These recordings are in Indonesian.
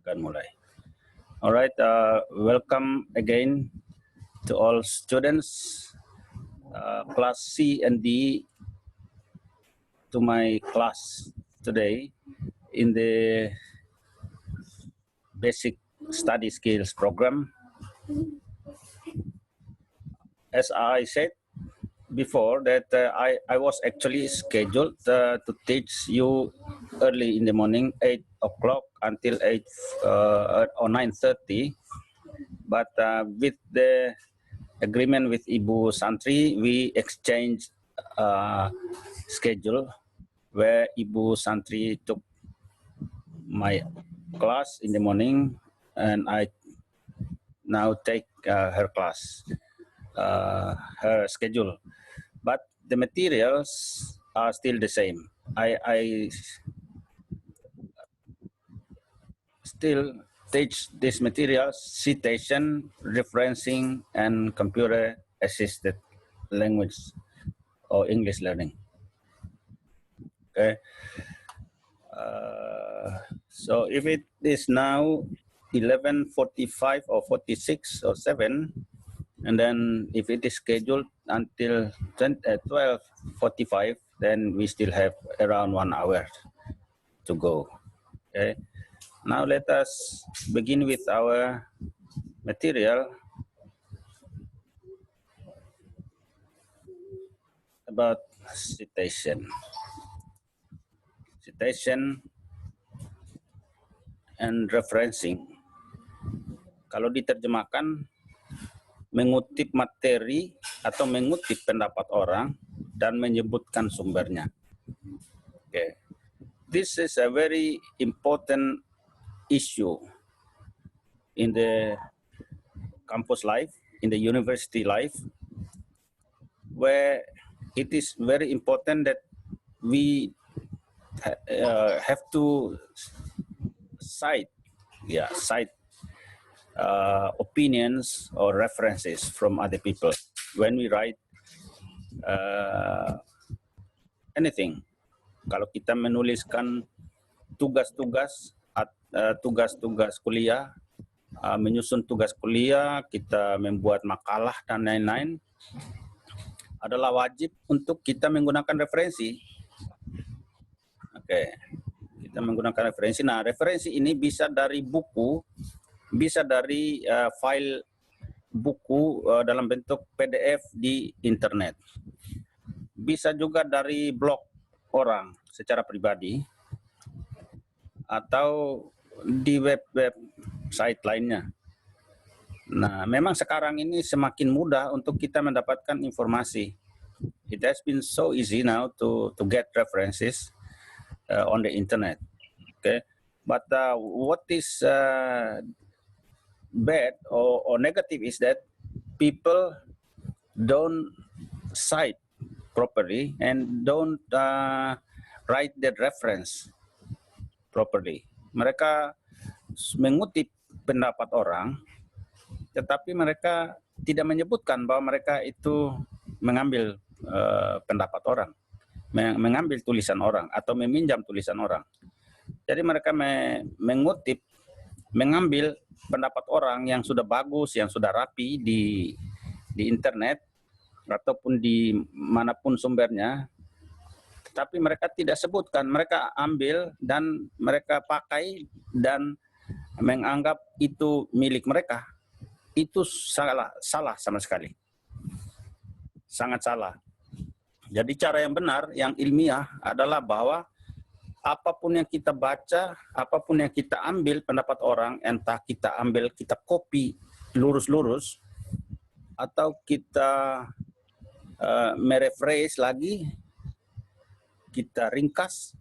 Akan mulai. Alright, welcome again to all students, class C and D, to my class today in the basic study skills program. As I said before, that I was actually scheduled to teach you early in the morning, 8 o'clock until 8 or 9:30. But with the agreement with Ibu Santri, we exchanged schedule where Ibu Santri took my class in the morning and I now take her class, her schedule. But the materials are still the same. I still teach these materials: citation, referencing, and computer-assisted language or English learning. Okay. So if it is now 11:45 or 46 or 7, and then if it is scheduled until 12:45, then we still have around 1 hour to go. Okay. Now let us begin with our material about citation. Citation and referencing. Kalau diterjemahkan, mengutip materi atau mengutip pendapat orang dan menyebutkan sumbernya. Okay. This is a very important issue in the campus life, in the university life, where it is very important that we have to cite opinions or references from other people when we write anything. Kalau kita menuliskan tugas-tugas kuliah, menyusun tugas kuliah, kita membuat makalah dan lain-lain, adalah wajib untuk kita menggunakan referensi. Oke, kita menggunakan referensi. Nah, referensi ini bisa dari buku, bisa dari file buku dalam bentuk PDF di internet. Bisa juga dari blog orang secara pribadi, atau di web-web site lainnya. Nah, memang sekarang ini semakin mudah untuk kita mendapatkan informasi. It has been so easy now to get references on the internet. Okay, but what is bad or negative is that people don't cite properly and don't write that reference properly. Mereka mengutip pendapat orang, tetapi mereka tidak menyebutkan bahwa mereka itu mengambil pendapat orang, mengambil tulisan orang, atau meminjam tulisan orang. Jadi mereka mengutip, mengambil pendapat orang yang sudah bagus, yang sudah rapi di internet, ataupun di manapun sumbernya, tetapi mereka tidak sebutkan, mereka ambil dan mereka pakai dan menganggap itu milik mereka. Itu salah sama sekali. Sangat salah. Jadi cara yang benar, yang ilmiah adalah bahwa apapun yang kita baca, apapun yang kita ambil pendapat orang, entah kita ambil, kita copy lurus-lurus, atau kita merephrase lagi, kita ringkas,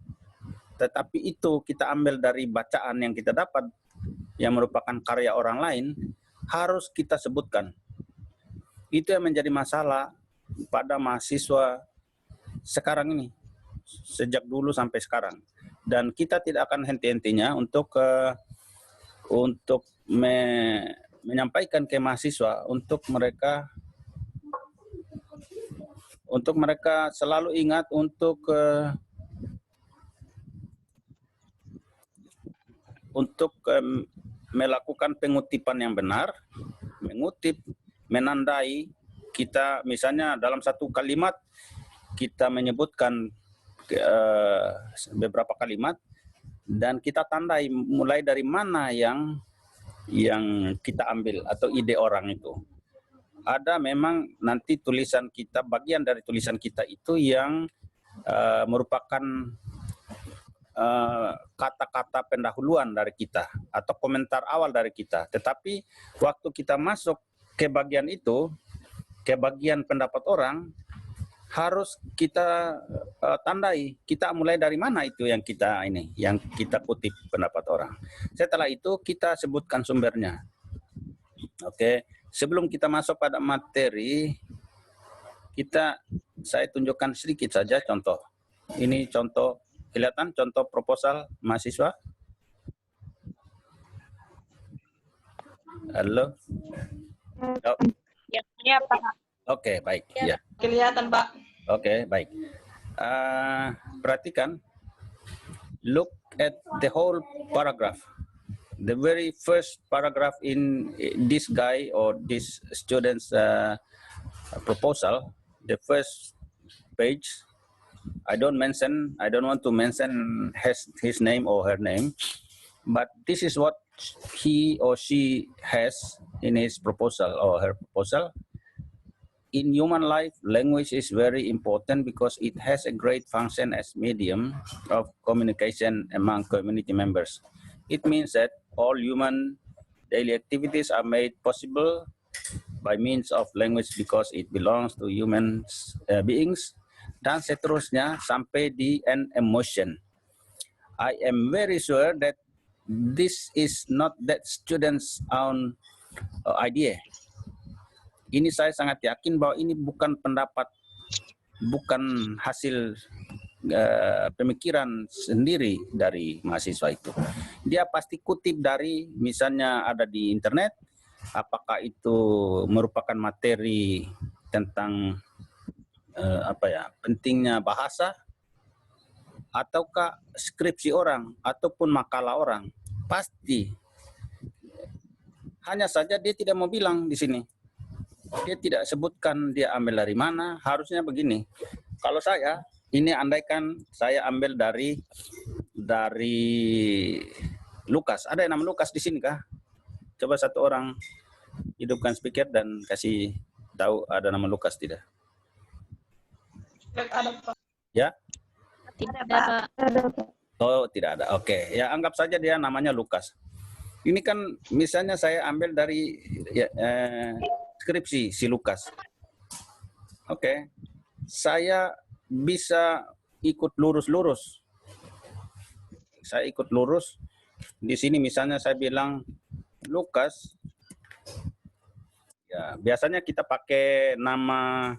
tetapi itu kita ambil dari bacaan yang kita dapat, yang merupakan karya orang lain, harus kita sebutkan. Itu yang menjadi masalah pada mahasiswa sekarang ini, sejak dulu sampai sekarang. Dan kita tidak akan henti-hentinya untuk menyampaikan ke mahasiswa untuk mereka selalu ingat untuk untuk melakukan pengutipan yang benar, mengutip, menandai. Kita misalnya dalam satu kalimat kita menyebutkan beberapa kalimat dan kita tandai mulai dari mana yang kita ambil atau ide orang itu. Ada memang nanti tulisan kita, bagian dari tulisan kita itu yang merupakan kata-kata pendahuluan dari kita atau komentar awal dari kita. Tetapi waktu kita masuk ke bagian itu, ke bagian pendapat orang, harus kita tandai. Kita mulai dari mana itu yang kita kutip pendapat orang. Setelah itu kita sebutkan sumbernya. Oke, sebelum kita masuk pada materi, saya tunjukkan sedikit saja contoh. Ini contoh, kelihatan contoh proposal mahasiswa? Halo? Oh. Ya, Pak. Oke, baik. Ya. Kelihatan, Pak. Oke, baik. Perhatikan, look at the whole paragraph. The very first paragraph in this guy or this student's proposal, the first page, I don't want to mention his name or her name, but this is what he or she has in his proposal or her proposal. In human life, language is very important because it has a great function as medium of communication among community members. It means that all human daily activities are made possible by means of language because it belongs to human beings, dan seterusnya sampai di an emotion. I am very sure that this is not that student's own idea. Ini saya sangat yakin bahwa ini bukan pendapat, bukan hasil pemikiran sendiri dari mahasiswa itu. Dia pasti kutip dari, misalnya ada di internet, apakah itu merupakan materi tentang pentingnya bahasa, ataukah skripsi orang, ataupun makalah orang. Pasti. Hanya saja dia tidak mau bilang di sini. Dia tidak sebutkan dia ambil dari mana, harusnya begini. Kalau saya, ini andaikan saya ambil dari Lukas. Ada yang nama Lukas di sini kah? Coba satu orang hidupkan speaker dan kasih tahu ada nama Lukas tidak? Ada, Pak. Ya? Tidak ada, Pak. Oh, tidak ada. Oke, ya anggap saja dia namanya Lukas. Ini kan misalnya saya ambil dari skripsi si Lukas. Oke. Saya bisa ikut lurus-lurus. Saya ikut lurus. Di sini misalnya saya bilang Lukas. Ya, biasanya kita pakai nama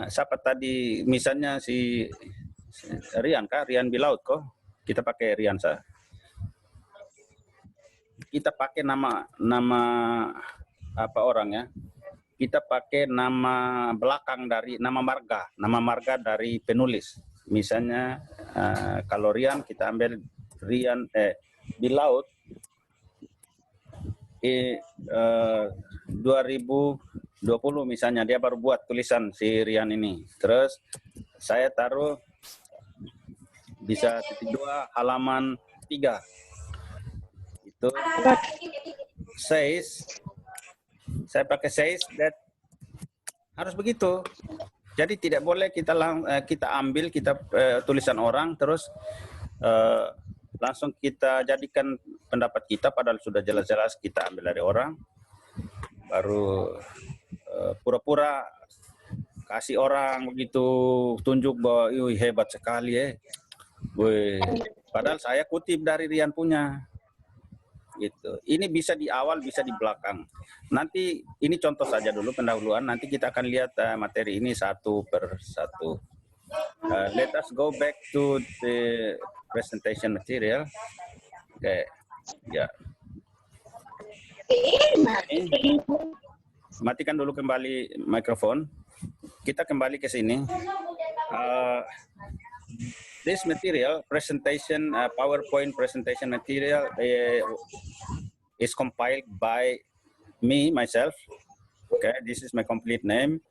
siapa tadi, misalnya si Rian kah? Rian Bilaut kok. Kita pakai Rian saya. Kita pakai nama apa orang ya? Kita pakai nama belakang dari nama marga dari penulis. Misalnya kalau Rian kita ambil Rian Bilaut 2020 misalnya, dia baru buat tulisan si Rian ini. Terus saya taruh bisa titik 2 halaman 3. Itu says, saya pakai says that, harus begitu. Jadi tidak boleh kita ambil tulisan orang terus langsung kita jadikan pendapat kita, padahal sudah jelas-jelas kita ambil dari orang, baru pura-pura kasih orang begitu, tunjuk bahwa hebat sekali ya. Padahal saya kutip dari Rian punya. Gitu. Ini bisa di awal, bisa di belakang. Nanti ini contoh saja dulu pendahuluan. Nanti kita akan lihat materi ini satu per satu. Let us go back to the presentation material. Oke, ya. Matikan dulu kembali mikrofon. Kita kembali ke sini. this material presentation, PowerPoint presentation material is compiled by me myself. Okay, this is my complete name.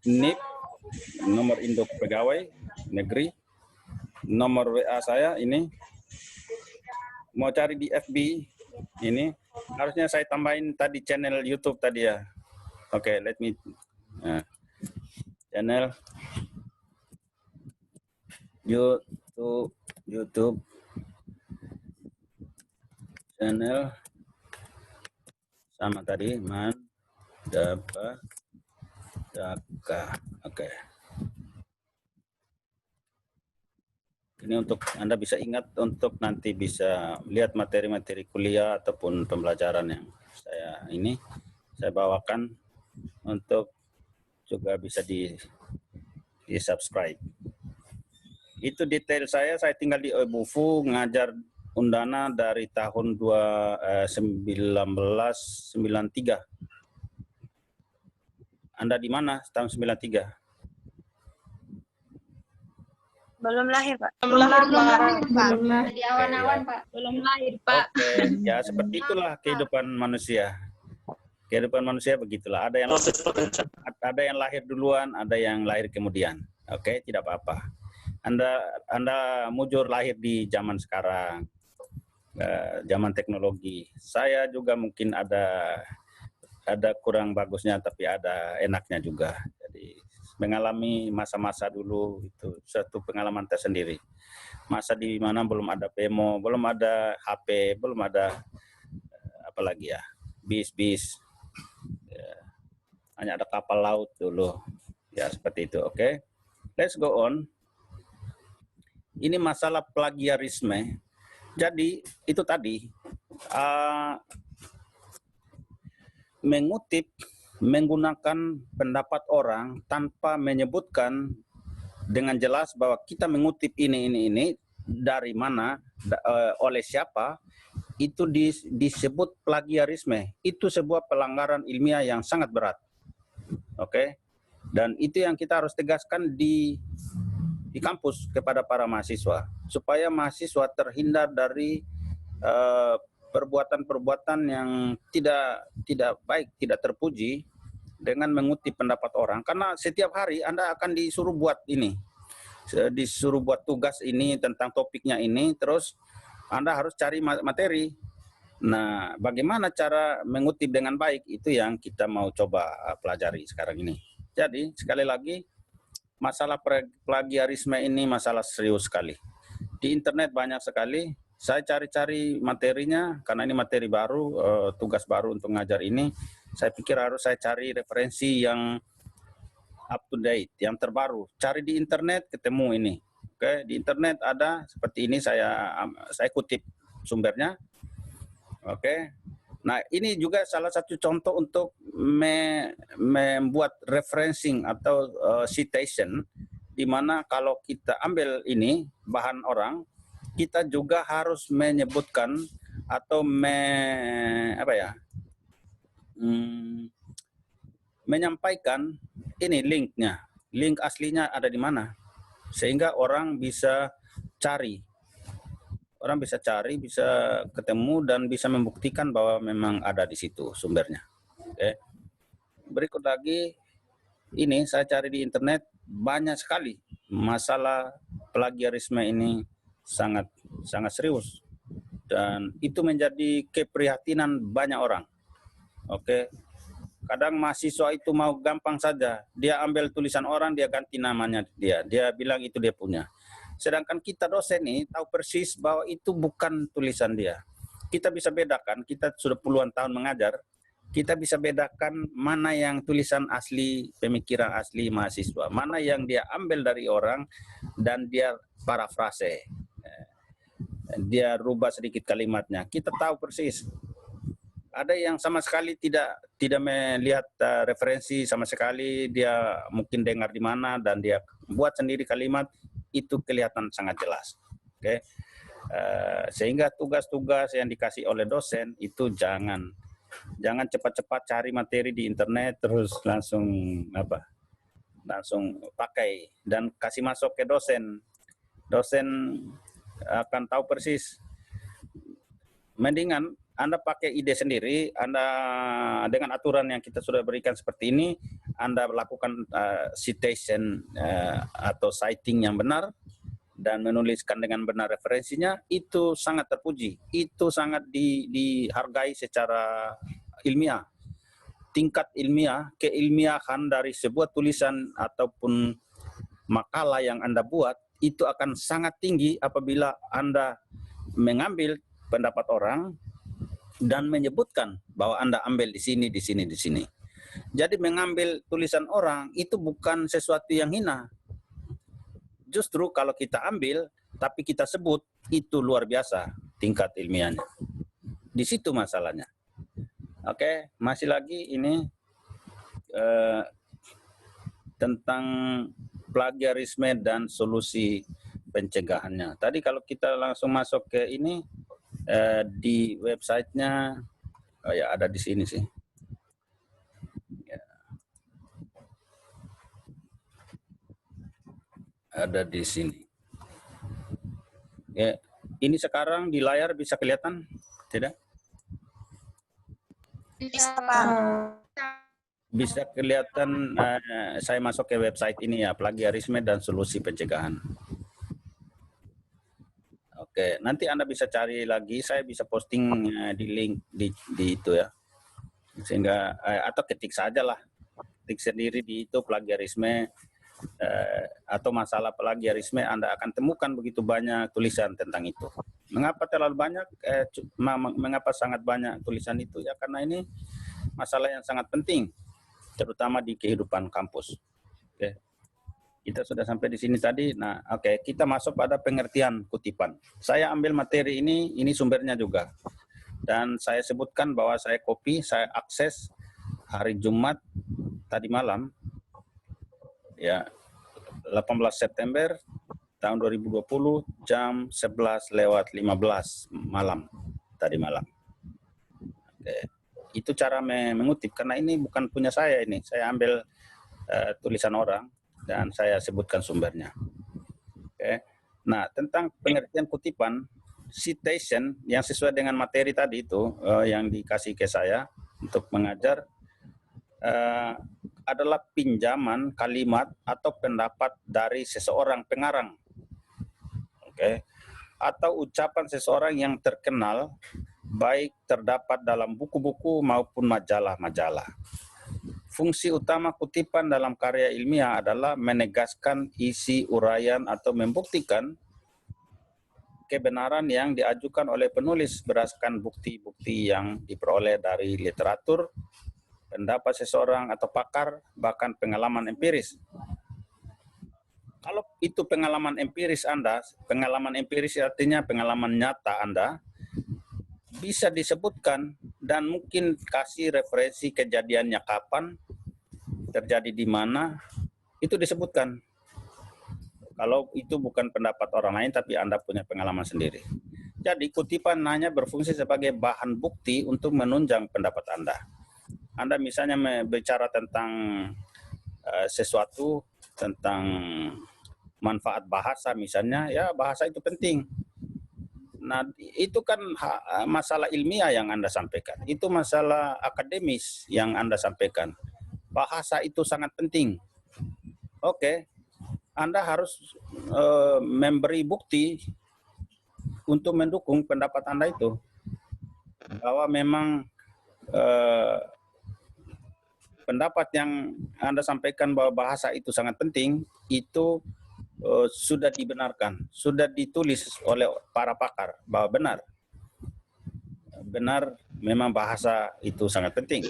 NIP, nomor induk pegawai negeri, nomor WA saya ini. Mau cari di FB ini, harusnya saya tambahin tadi channel YouTube tadi ya. Oke, let me channel YouTube channel sama tadi Mandapa Daka. Oke. Ini untuk Anda bisa ingat untuk nanti bisa lihat materi-materi kuliah ataupun pembelajaran yang saya bawakan untuk juga bisa di subscribe. Itu detail saya tinggal di Obufu, ngajar Undana dari tahun 1993. Anda di mana tahun 93? Belum lahir, Pak. Belum lahir, Pak. Belum lah. Di awan-awan, Pak. Belum lahir, Pak. Oke, ya seperti itulah kehidupan manusia. Kehidupan manusia begitulah. Ada yang lahir duluan, ada yang lahir kemudian. Oke, tidak apa-apa. Anda mujur lahir di zaman sekarang, zaman teknologi. Saya juga mungkin ada kurang bagusnya, tapi ada enaknya juga. Jadi mengalami masa-masa dulu itu satu pengalaman tersendiri. Masa di mana belum ada bemo, belum ada HP, belum ada apalagi ya, bis, ya, hanya ada kapal laut dulu. Ya seperti itu. Oke. Let's go on. Ini masalah plagiarisme. Jadi itu tadi mengutip, menggunakan pendapat orang tanpa menyebutkan dengan jelas bahwa kita mengutip ini dari mana, oleh siapa, itu disebut plagiarisme. Itu sebuah pelanggaran ilmiah yang sangat berat. Oke. Dan itu yang kita harus tegaskan di kampus kepada para mahasiswa, supaya mahasiswa terhindar dari perbuatan-perbuatan yang tidak baik, tidak terpuji dengan mengutip pendapat orang. Karena setiap hari Anda akan disuruh buat disuruh buat tugas ini tentang topiknya ini, terus Anda harus cari materi. Nah, bagaimana cara mengutip dengan baik, itu yang kita mau coba pelajari sekarang ini. Jadi, sekali lagi, masalah plagiarisme ini masalah serius sekali. Di internet banyak sekali. Saya cari-cari materinya, karena ini materi baru, tugas baru untuk ngajar ini. Saya pikir harus saya cari referensi yang up to date, yang terbaru. Cari di internet, ketemu ini. Oke, di internet ada seperti ini, saya kutip sumbernya. Oke. Nah, ini juga salah satu contoh untuk membuat referencing atau citation, di mana kalau kita ambil ini bahan orang, kita juga harus menyebutkan atau menyampaikan ini linknya, link aslinya ada di mana, sehingga orang bisa cari, bisa ketemu dan bisa membuktikan bahwa memang ada di situ sumbernya. Oke. Berikut lagi, ini saya cari di internet, banyak sekali masalah plagiarisme ini sangat serius, dan itu menjadi keprihatinan banyak orang. Oke, kadang mahasiswa itu mau gampang saja, dia ambil tulisan orang, dia ganti namanya, dia bilang itu dia punya. Sedangkan kita dosen ini tahu persis bahwa itu bukan tulisan dia. Kita bisa bedakan, kita sudah puluhan tahun mengajar, kita bisa bedakan mana yang tulisan asli, pemikiran asli mahasiswa, mana yang dia ambil dari orang dan dia parafrase, dia rubah sedikit kalimatnya. Kita tahu persis. Ada yang sama sekali tidak melihat referensi sama sekali, dia mungkin dengar di mana dan dia buat sendiri kalimat, itu kelihatan sangat jelas. Oke. Sehingga tugas-tugas yang dikasih oleh dosen itu jangan cepat-cepat cari materi di internet terus langsung langsung pakai dan kasih masuk ke dosen. Dosen akan tahu persis. Mendingan Anda pakai ide sendiri, Anda dengan aturan yang kita sudah berikan seperti ini, Anda lakukan citation atau citing yang benar, dan menuliskan dengan benar referensinya, itu sangat terpuji. Itu sangat dihargai secara ilmiah. Tingkat ilmiah, keilmiahan dari sebuah tulisan ataupun makalah yang Anda buat, itu akan sangat tinggi apabila Anda mengambil pendapat orang dan menyebutkan bahwa Anda ambil di sini, di sini, di sini. Jadi mengambil tulisan orang itu bukan sesuatu yang hina. Justru kalau kita ambil, tapi kita sebut, itu luar biasa tingkat ilmiahnya. Di situ masalahnya. Oke, masih lagi ini tentang plagiarisme dan solusi pencegahannya. Tadi kalau kita langsung masuk ke ini, di websitenya, oh ya ada di sini sih. Ya. Ada di sini. Ya, ini sekarang di layar bisa kelihatan, tidak? Bisa, Pak. Bisa kelihatan. Saya masuk ke website ini ya, plagiarisme dan solusi pencegahan. Oke, nanti Anda bisa cari lagi, saya bisa posting di link di itu ya. Sehingga atau ketik saja lah. Ketik sendiri di itu plagiarisme atau masalah plagiarisme, Anda akan temukan begitu banyak tulisan tentang itu. Mengapa terlalu banyak? Mengapa sangat banyak tulisan itu? Ya karena ini masalah yang sangat penting, terutama di kehidupan kampus. Oke. Kita sudah sampai di sini tadi. Nah, oke, kita masuk pada pengertian kutipan. Saya ambil materi ini sumbernya juga. Dan saya sebutkan bahwa saya copy, saya akses hari Jumat tadi malam, ya 18 September tahun 2020 jam 11:15 malam tadi malam. Oke. Itu cara mengutip, karena ini bukan punya saya ini. Saya ambil tulisan orang dan saya sebutkan sumbernya. Oke. Nah, tentang pengertian kutipan, citation yang sesuai dengan materi tadi itu yang dikasih ke saya untuk mengajar adalah pinjaman kalimat atau pendapat dari seseorang pengarang. Oke. Atau ucapan seseorang yang terkenal, baik terdapat dalam buku-buku maupun majalah-majalah. Fungsi utama kutipan dalam karya ilmiah adalah menegaskan isi uraian atau membuktikan kebenaran yang diajukan oleh penulis berdasarkan bukti-bukti yang diperoleh dari literatur, pendapat seseorang atau pakar, bahkan pengalaman empiris. Kalau itu pengalaman empiris Anda, pengalaman empiris artinya pengalaman nyata Anda, bisa disebutkan dan mungkin kasih referensi kejadiannya kapan, terjadi di mana, itu disebutkan. Kalau itu bukan pendapat orang lain, tapi Anda punya pengalaman sendiri. Jadi kutipan hanya berfungsi sebagai bahan bukti untuk menunjang pendapat Anda. Anda misalnya bicara tentang sesuatu, tentang manfaat bahasa misalnya, ya bahasa itu penting. Nah, itu kan masalah ilmiah yang Anda sampaikan. Itu masalah akademis yang Anda sampaikan. Bahasa itu sangat penting. Oke, Anda harus memberi bukti untuk mendukung pendapat Anda itu. Bahwa memang pendapat yang Anda sampaikan bahwa bahasa itu sangat penting, itu sudah dibenarkan, sudah ditulis oleh para pakar bahwa benar memang bahasa itu sangat penting.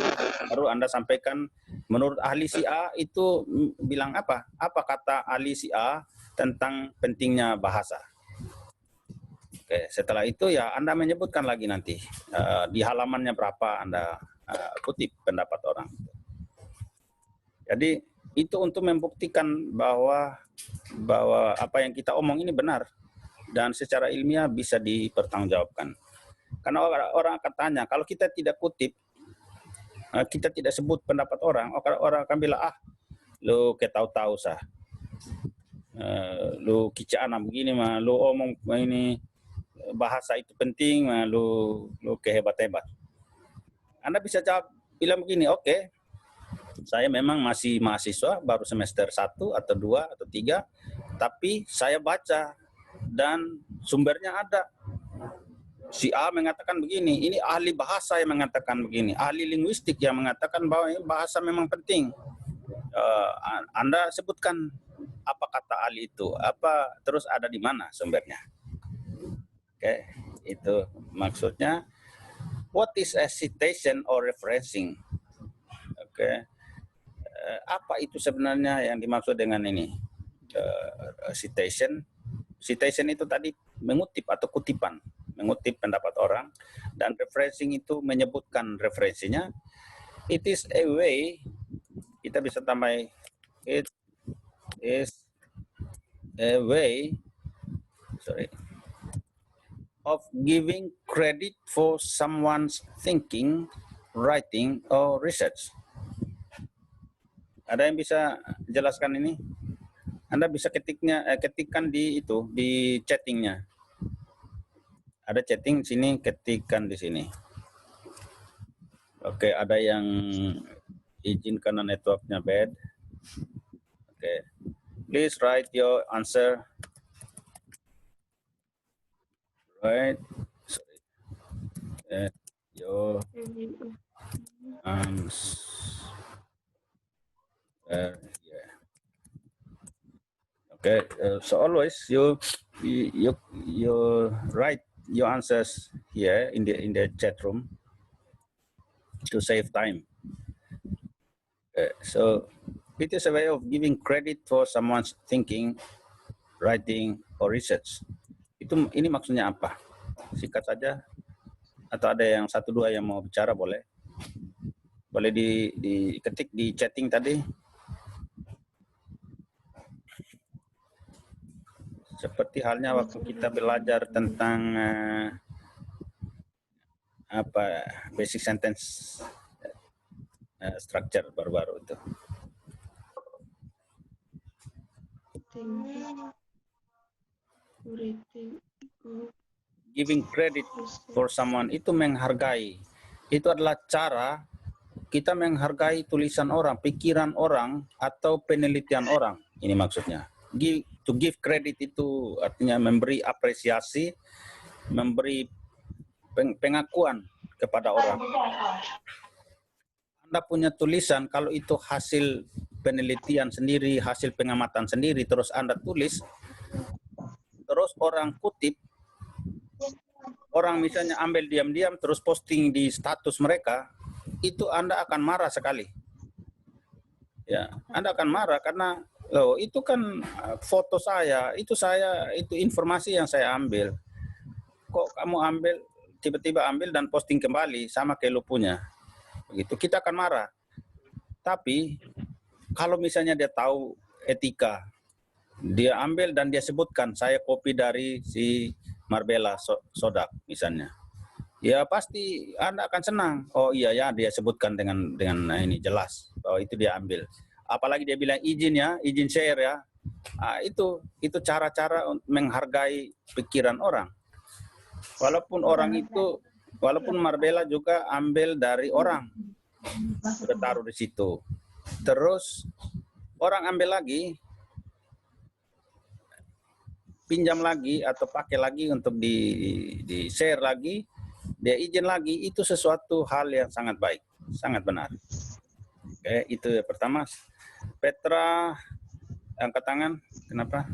Baru Anda sampaikan menurut ahli si A itu bilang apa? Apa kata ahli si A tentang pentingnya bahasa? Oke, setelah itu ya Anda menyebutkan lagi nanti di halamannya berapa Anda kutip pendapat orang. Jadi itu untuk membuktikan bahwa apa yang kita omong ini benar dan secara ilmiah bisa dipertanggungjawabkan. Karena orang akan tanya, kalau kita tidak kutip, kita tidak sebut pendapat orang akan bilang, lu ketahu-tahu sah. Lu kicana begini mah, lu omong ini bahasa itu penting mah, lu kehebat-hebat. Anda bisa jawab bilang begini, oke, saya memang masih mahasiswa, baru semester 1 atau 2 atau 3, tapi saya baca dan sumbernya ada. Si A mengatakan begini, ini ahli bahasa yang mengatakan begini, ahli linguistik yang mengatakan bahwa bahasa memang penting. Anda sebutkan apa kata ahli itu, apa terus ada di mana sumbernya. Oke, itu maksudnya. What is a citation or referencing? Oke, apa itu sebenarnya yang dimaksud dengan ini? Citation. Citation itu tadi mengutip atau kutipan, mengutip pendapat orang, dan referencing itu menyebutkan referensinya. It is a way, kita bisa tambah, it is a way, of giving credit for someone's thinking, writing, or research. Ada yang bisa jelaskan ini? Anda bisa ketikkan di itu, di chattingnya. Ada chatting sini, ketikkan di sini. Oke, ada yang izin karena networknya bad. Oke, please write your answer. Right, sorry. Your answer. Yeah. Okay, so always you write your answers here in the chat room to save time. So it is a way of giving credit for someone's thinking, writing, or research. Ini maksudnya apa? Singkat saja. Atau ada yang 1-2 yang mau bicara, boleh? Boleh diketik di chatting tadi. Seperti halnya waktu kita belajar tentang basic sentence structure baru-baru itu. Giving credit for someone itu menghargai. Itu adalah cara kita menghargai tulisan orang, pikiran orang, atau penelitian orang. Ini maksudnya. To give credit itu artinya memberi apresiasi, memberi pengakuan kepada orang. Anda punya tulisan, kalau itu hasil penelitian sendiri, hasil pengamatan sendiri, terus Anda tulis, terus orang kutip, orang misalnya ambil diam-diam terus posting di status mereka, itu Anda akan marah sekali. Ya, Anda akan marah karena loh, itu kan foto saya, itu informasi yang saya ambil. Kok kamu ambil, tiba-tiba ambil dan posting kembali sama kayak lu punya. Begitu, kita akan marah. Tapi kalau misalnya dia tahu etika, dia ambil dan dia sebutkan, saya copy dari si Marbella Sodak misalnya. Ya pasti Anda akan senang. Oh iya ya, dia sebutkan dengan ini jelas bahwa itu dia ambil. Apalagi dia bilang izin ya, izin share ya. Itu cara-cara menghargai pikiran orang. Walaupun Marbella juga ambil dari orang, sudah taruh di situ. Terus orang ambil lagi, pinjam lagi atau pakai lagi untuk di share lagi, dia izin lagi, itu sesuatu hal yang sangat baik, sangat benar. Oke, itu yang pertama. Petra, angkat tangan. Kenapa?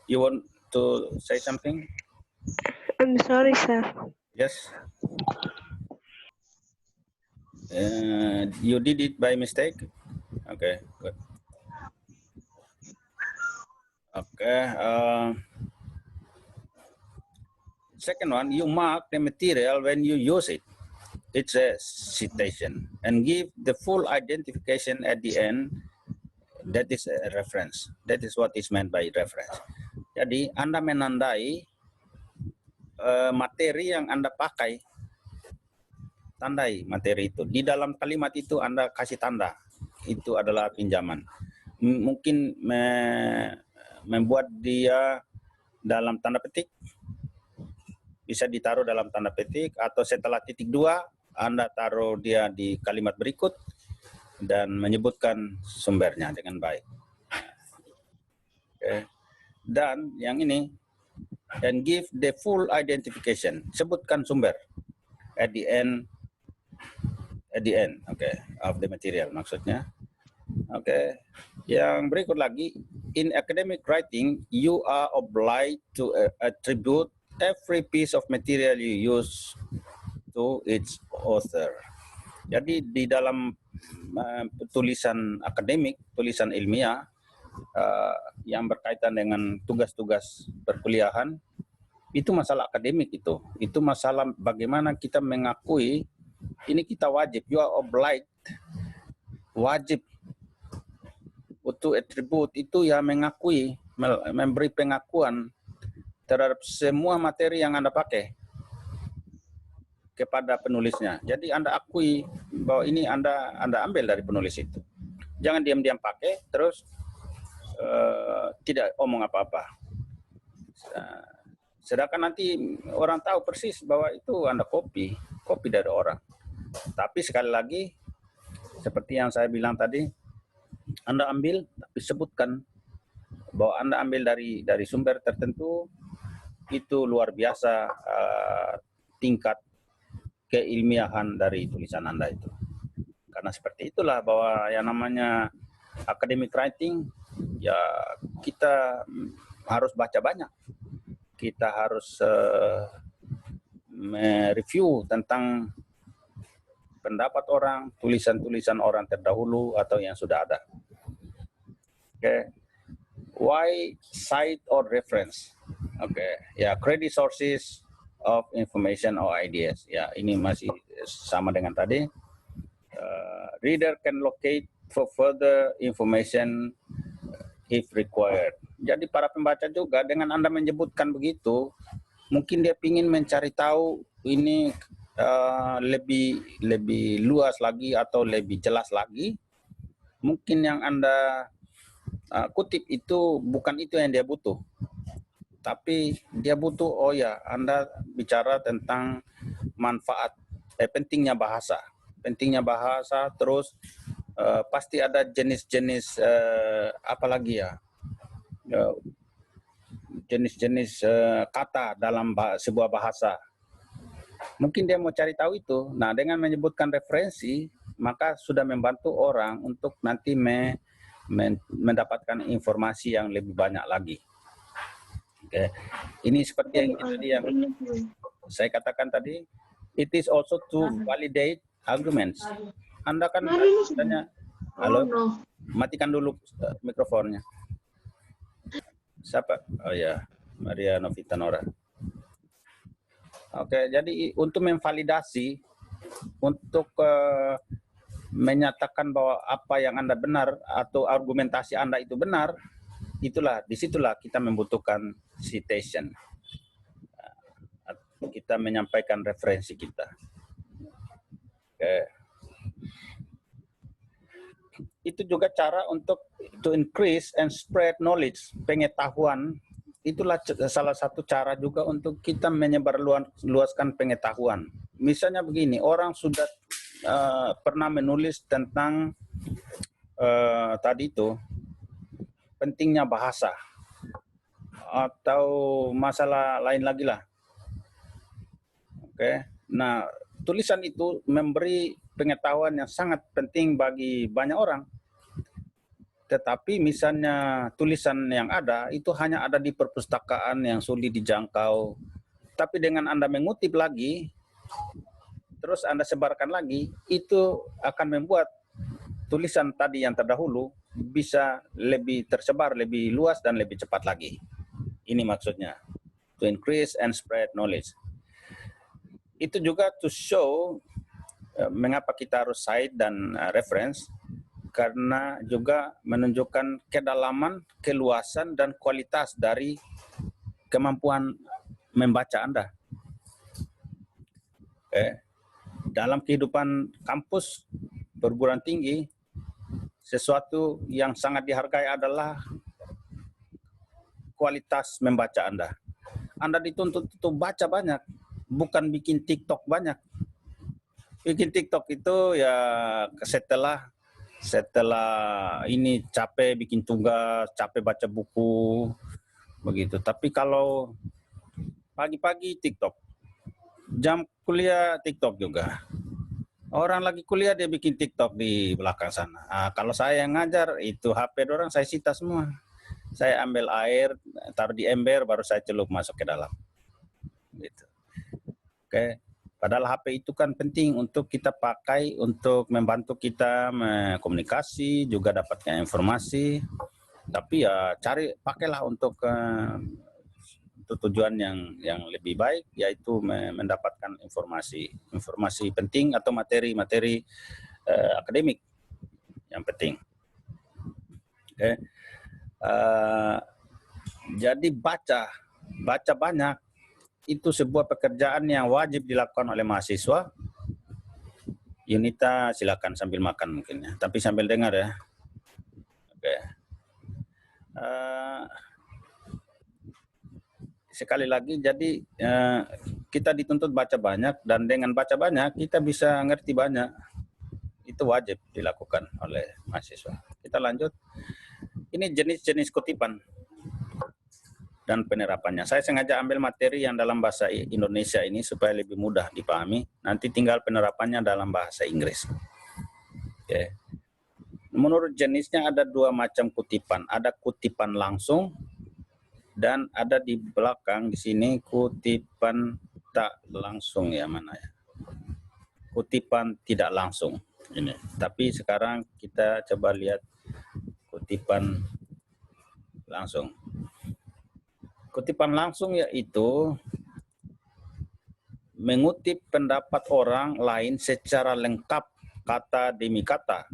You want to say something? I'm sorry, sir. Yes. You did it by mistake? Okay, good. Okay. Second one, you mark the material when you use it. It's a citation. And give the full identification at the end. That is a reference. That is what is meant by reference. Jadi Anda menandai materi yang Anda pakai, tandai materi itu. Di dalam kalimat itu Anda kasih tanda. Itu adalah pinjaman. mungkin membuat dia dalam tanda petik, bisa ditaruh dalam tanda petik, atau setelah titik 2 Anda taruh dia di kalimat berikut dan menyebutkan sumbernya dengan baik. Okay. Dan yang ini, and give the full identification, sebutkan sumber at the end, okay, of the material maksudnya. Oke, yang berikut lagi, in academic writing, you are obliged to attribute every piece of material you use to its author. Jadi di dalam tulisan akademik, tulisan ilmiah yang berkaitan dengan tugas-tugas perkuliahan, itu masalah akademik itu masalah bagaimana kita mengakui ini kita wajib, you are obliged, wajib untuk atribut itu ya mengakui, memberi pengakuan terhadap semua materi yang Anda pakai kepada penulisnya. Jadi Anda akui bahwa ini Anda ambil dari penulis itu. Jangan diam-diam pakai terus tidak omong apa-apa. Sedangkan nanti orang tahu persis bahwa itu Anda copy dari orang. Tapi sekali lagi seperti yang saya bilang tadi, Anda ambil, tapi sebutkan bahwa Anda ambil dari sumber tertentu, itu luar biasa tingkat keilmiahan dari tulisan Anda itu. Karena seperti itulah bahwa yang namanya academic writing, ya kita harus baca banyak. Kita harus mereview tentang pendapat orang, tulisan-tulisan orang terdahulu atau yang sudah ada. Okay. Why cite or reference? Okay. Ya, credit sources of information or ideas. Ya, ini masih sama dengan tadi. Reader can locate for further information if required. Jadi para pembaca juga dengan Anda menyebutkan begitu, mungkin dia ingin mencari tahu ini lebih luas lagi atau lebih jelas lagi. Mungkin yang Anda kutip itu bukan itu yang dia butuh, tapi dia butuh, oh ya, Anda bicara tentang manfaat, pentingnya bahasa, terus pasti ada jenis-jenis apa lagi ya, jenis-jenis kata dalam sebuah bahasa. Mungkin dia mau cari tahu itu. Nah, dengan menyebutkan referensi, maka sudah membantu orang untuk nanti mendapatkan informasi yang lebih banyak lagi. Oke. Ini seperti yang tadi yang saya katakan tadi, it is also to validate arguments. Anda kan tanya, halo, matikan dulu mikrofonnya. Siapa? Oh ya, Maria Novita Nora. Oke, jadi untuk memvalidasi, untuk menyatakan bahwa apa yang Anda benar atau argumentasi Anda itu benar, disitulah kita membutuhkan citation. Kita menyampaikan referensi kita. Oke. Itu juga cara untuk to increase and spread knowledge, pengetahuan. Itulah salah satu cara juga untuk kita menyebarluaskan pengetahuan. Misalnya begini, orang sudah pernah menulis tentang tadi itu pentingnya bahasa atau masalah lain lagi lah. Oke. Nah, tulisan itu memberi pengetahuan yang sangat penting bagi banyak orang. Tetapi misalnya tulisan yang ada itu hanya ada di perpustakaan yang sulit dijangkau. Tapi dengan Anda mengutip lagi, terus Anda sebarkan lagi, itu akan membuat tulisan tadi yang terdahulu bisa lebih tersebar, lebih luas dan lebih cepat lagi. Ini maksudnya, to increase and spread knowledge. Itu juga to show mengapa kita harus cite dan reference, karena juga menunjukkan kedalaman, keluasan, dan kualitas dari kemampuan membaca Anda. Dalam kehidupan kampus perguruan tinggi, sesuatu yang sangat dihargai adalah kualitas membaca Anda. Anda dituntut untuk baca banyak, bukan bikin TikTok banyak. Bikin TikTok itu ya setelah ini capek bikin tugas, capek baca buku, begitu. Tapi kalau pagi-pagi TikTok, jam kuliah TikTok juga. Orang lagi kuliah dia bikin TikTok di belakang sana. Kalau saya yang ngajar, itu HP orang saya sita semua. Saya ambil air, taruh di ember, baru saya celup masuk ke dalam. Gitu. Oke. Padahal HP itu kan penting untuk kita pakai untuk membantu kita komunikasi, juga dapatkan informasi. Tapi ya pakailah untuk tujuan yang lebih baik, yaitu mendapatkan informasi penting atau materi akademik yang penting. Oke. Jadi baca banyak itu sebuah pekerjaan yang wajib dilakukan oleh mahasiswa. Yunita silakan sambil makan mungkin ya, tapi sambil dengar ya. Oke. Sekali lagi, jadi kita dituntut baca banyak, dan dengan baca banyak kita bisa ngerti banyak. Itu wajib dilakukan oleh mahasiswa. Kita lanjut. Ini jenis-jenis kutipan dan penerapannya. Saya sengaja ambil materi yang dalam bahasa Indonesia ini supaya lebih mudah dipahami. Nanti tinggal penerapannya dalam bahasa Inggris. Oke. Menurut jenisnya ada 2 macam kutipan. Ada kutipan langsung dan ada di belakang di sini kutipan tak langsung ya, mana ya? Kutipan tidak langsung ini. Tapi sekarang kita coba lihat kutipan langsung. Kutipan langsung yaitu mengutip pendapat orang lain secara lengkap, kata demi kata,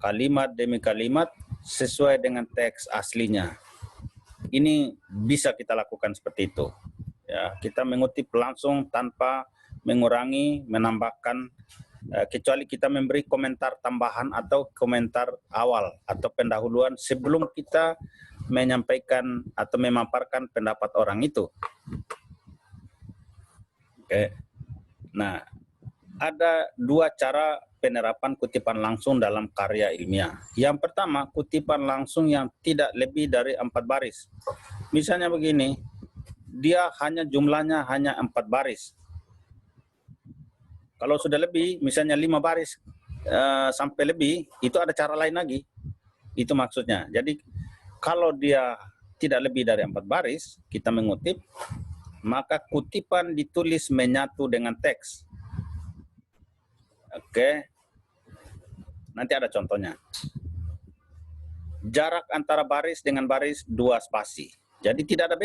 kalimat demi kalimat, sesuai dengan teks aslinya. Ini bisa kita lakukan seperti itu. Ya, kita mengutip langsung tanpa mengurangi, menambahkan, kecuali kita memberi komentar tambahan atau komentar awal atau pendahuluan sebelum kita menyampaikan atau memaparkan pendapat orang itu. Oke. Nah, ada 2 cara penerapan kutipan langsung dalam karya ilmiah. Yang pertama, kutipan langsung yang tidak lebih dari 4 baris. Misalnya begini, dia jumlahnya hanya 4 baris. Kalau sudah lebih, misalnya 5 baris sampai lebih, itu ada cara lain lagi. Itu maksudnya. Jadi kalau dia tidak lebih dari 4 baris, kita mengutip, maka kutipan ditulis menyatu dengan teks. Oke. Nanti ada contohnya. Jarak antara baris dengan baris 2 spasi. Jadi tidak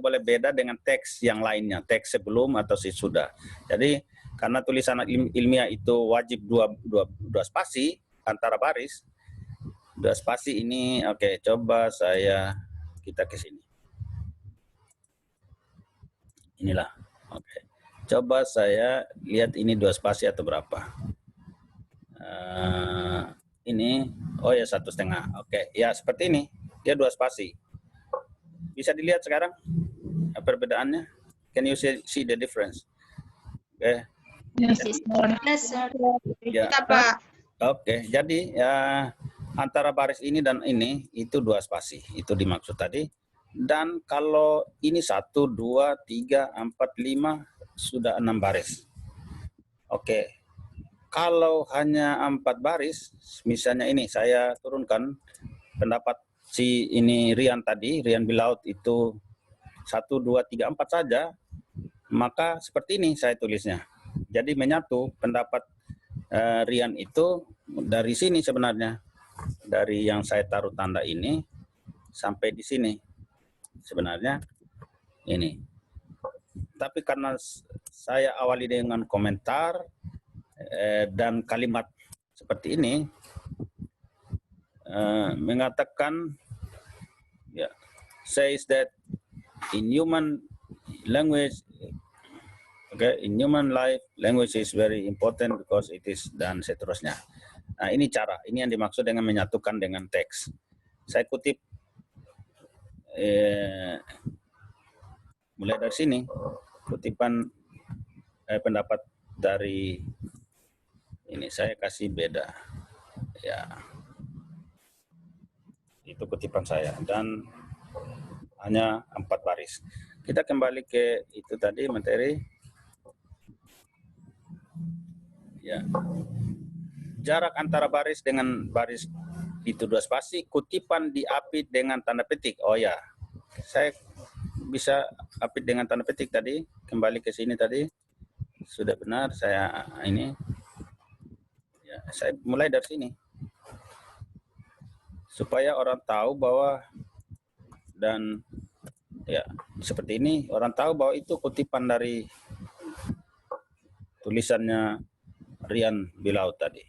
boleh beda dengan teks yang lainnya, teks sebelum atau sesudah. Jadi karena tulisan ilmiah itu wajib 2 spasi antara baris. 2 spasi ini, oke, coba kita ke sini. Inilah. Oke. Coba saya lihat ini 2 spasi atau berapa. Ini, oh ya 1,5. Oke, ya seperti ini. Dia 2 spasi. Bisa dilihat sekarang perbedaannya? Can you see the difference? Oke. Ya. Oke, jadi ya antara baris ini dan ini itu 2 spasi. Itu dimaksud tadi. Dan kalau ini 1, 2, 3, 4, 5 sudah 6 baris. Oke. Kalau hanya 4 baris, misalnya ini saya turunkan pendapat si ini Rian tadi, Rian Bilaut itu 1, 2, 3, 4 saja, maka seperti ini saya tulisnya. Jadi menyatu pendapat Rian itu dari sini sebenarnya. Dari yang saya taruh tanda ini sampai di sini. Sebenarnya ini. Tapi karena saya awali dengan komentar dan kalimat seperti ini, mengatakan says that in human language, in human life, language is very important because it is, dan seterusnya. Nah, ini cara, ini yang dimaksud dengan menyatukan dengan teks. Saya kutip mulai dari sini, kutipan pendapat dari ini saya kasih beda, ya. Itu kutipan saya dan hanya 4 baris. Kita kembali ke itu tadi materi. Ya. Jarak antara baris dengan baris itu 2 spasi, kutipan diapit dengan tanda petik. Oh ya, saya bisa apit dengan tanda petik tadi, kembali ke sini tadi. Sudah benar saya ini. Ya, saya mulai dari sini. Supaya orang tahu bahwa dan ya seperti ini, orang tahu bahwa itu kutipan dari tulisannya Rian Bilaut tadi.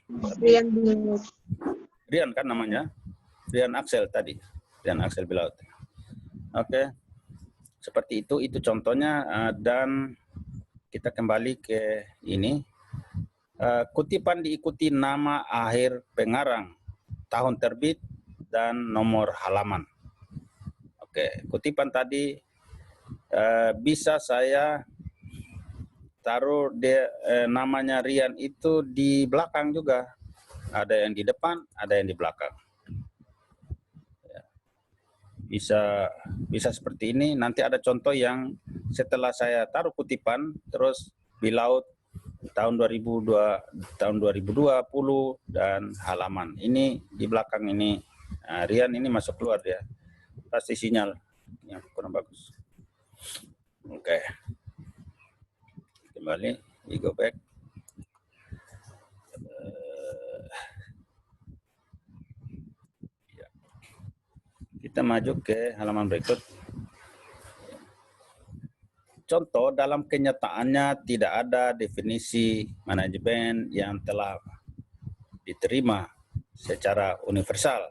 Rian kan namanya? Rian Axel tadi. Rian Axel Bilaut. Oke. Seperti itu contohnya, dan kita kembali ke ini. Kutipan diikuti nama akhir pengarang, tahun terbit, dan nomor halaman. Oke, kutipan tadi bisa saya taruh namanya Rian itu di belakang juga. Ada yang di depan, ada yang di belakang. Ya. Bisa seperti ini. Nanti ada contoh yang setelah saya taruh kutipan, terus Bilaut tahun 2020 dan halaman. Ini di belakang ini. Nah, Rian ini masuk keluar dia. Pasti sinyal yang kurang bagus. Oke. Kembali, we go back. Kita maju ke halaman berikut. Contoh, dalam kenyataannya tidak ada definisi manajemen yang telah diterima secara universal.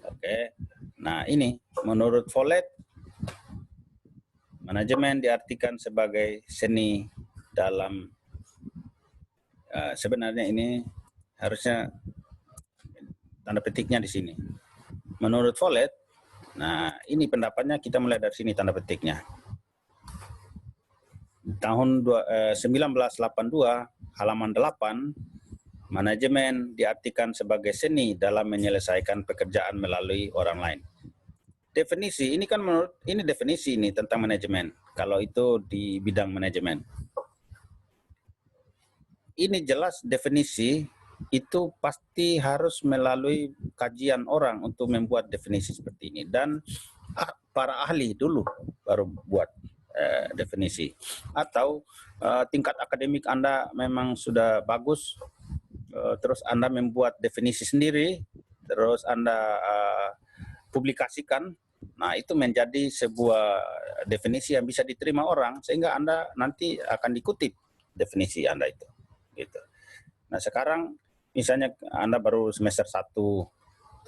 Oke. Nah, ini menurut Follett, manajemen diartikan sebagai seni dalam sebenarnya ini harusnya tanda petiknya di sini. Menurut Follett, nah ini pendapatnya, kita mulai dari sini tanda petiknya. Tahun 1982, halaman 8, manajemen diartikan sebagai seni dalam menyelesaikan pekerjaan melalui orang lain. Definisi, ini kan menurut, ini definisi ini tentang manajemen, kalau itu di bidang manajemen. Ini jelas definisi, itu pasti harus melalui kajian orang untuk membuat definisi seperti ini. Dan para ahli dulu baru buat definisi. Atau tingkat akademik Anda memang sudah bagus, terus Anda membuat definisi sendiri, terus Anda publikasikan. Nah, itu menjadi sebuah definisi yang bisa diterima orang, sehingga Anda nanti akan dikutip definisi Anda itu. Gitu. Nah, sekarang misalnya Anda baru semester 1,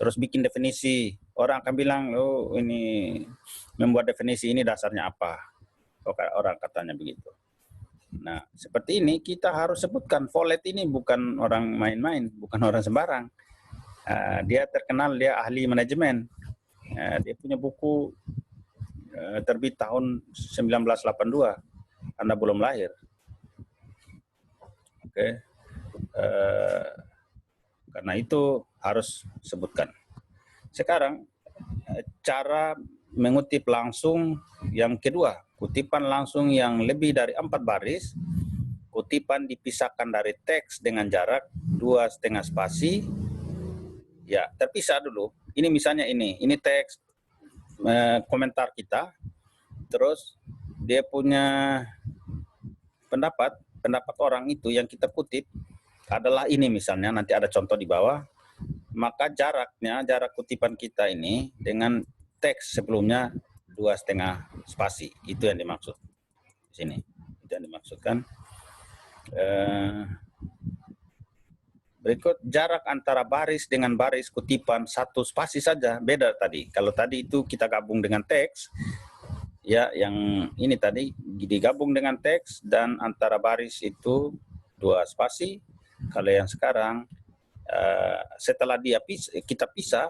terus bikin definisi, orang akan bilang, oh ini membuat definisi ini dasarnya apa? Orang katanya begitu. Nah, seperti ini kita harus sebutkan, Follett ini bukan orang main-main, bukan orang sembarang. Dia terkenal, dia ahli manajemen. Dia punya buku terbit tahun 1982. Anda belum lahir. Oke. Karena itu harus sebutkan. Sekarang cara mengutip langsung yang kedua, kutipan langsung yang lebih dari 4 baris, kutipan dipisahkan dari teks dengan jarak 2,5 spasi. Ya, terpisah dulu. Ini misalnya ini teks komentar kita, terus dia punya pendapat orang itu yang kita kutip adalah ini misalnya, nanti ada contoh di bawah, maka jarak kutipan kita ini dengan teks sebelumnya 2,5 spasi. Itu yang dimaksud di sini. Itu yang dimaksudkan. Berikut, jarak antara baris dengan baris kutipan 1 spasi saja, beda tadi. Kalau tadi itu kita gabung dengan teks, ya yang ini tadi digabung dengan teks dan antara baris itu 2 spasi. Kalau yang sekarang setelah kita pisah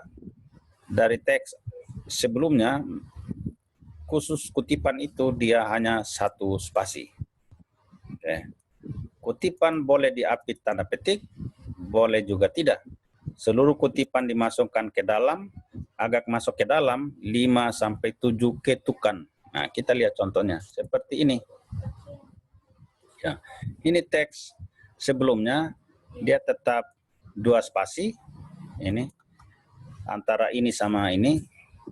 dari teks sebelumnya, khusus kutipan itu dia hanya satu spasi. Oke. Kutipan boleh diapit tanda petik, boleh juga tidak. Seluruh kutipan dimasukkan ke dalam, agak masuk ke dalam 5 sampai 7 ketukan. Nah, kita lihat contohnya seperti ini. Ya. Ini teks sebelumnya dia tetap 2 spasi. Ini antara ini sama ini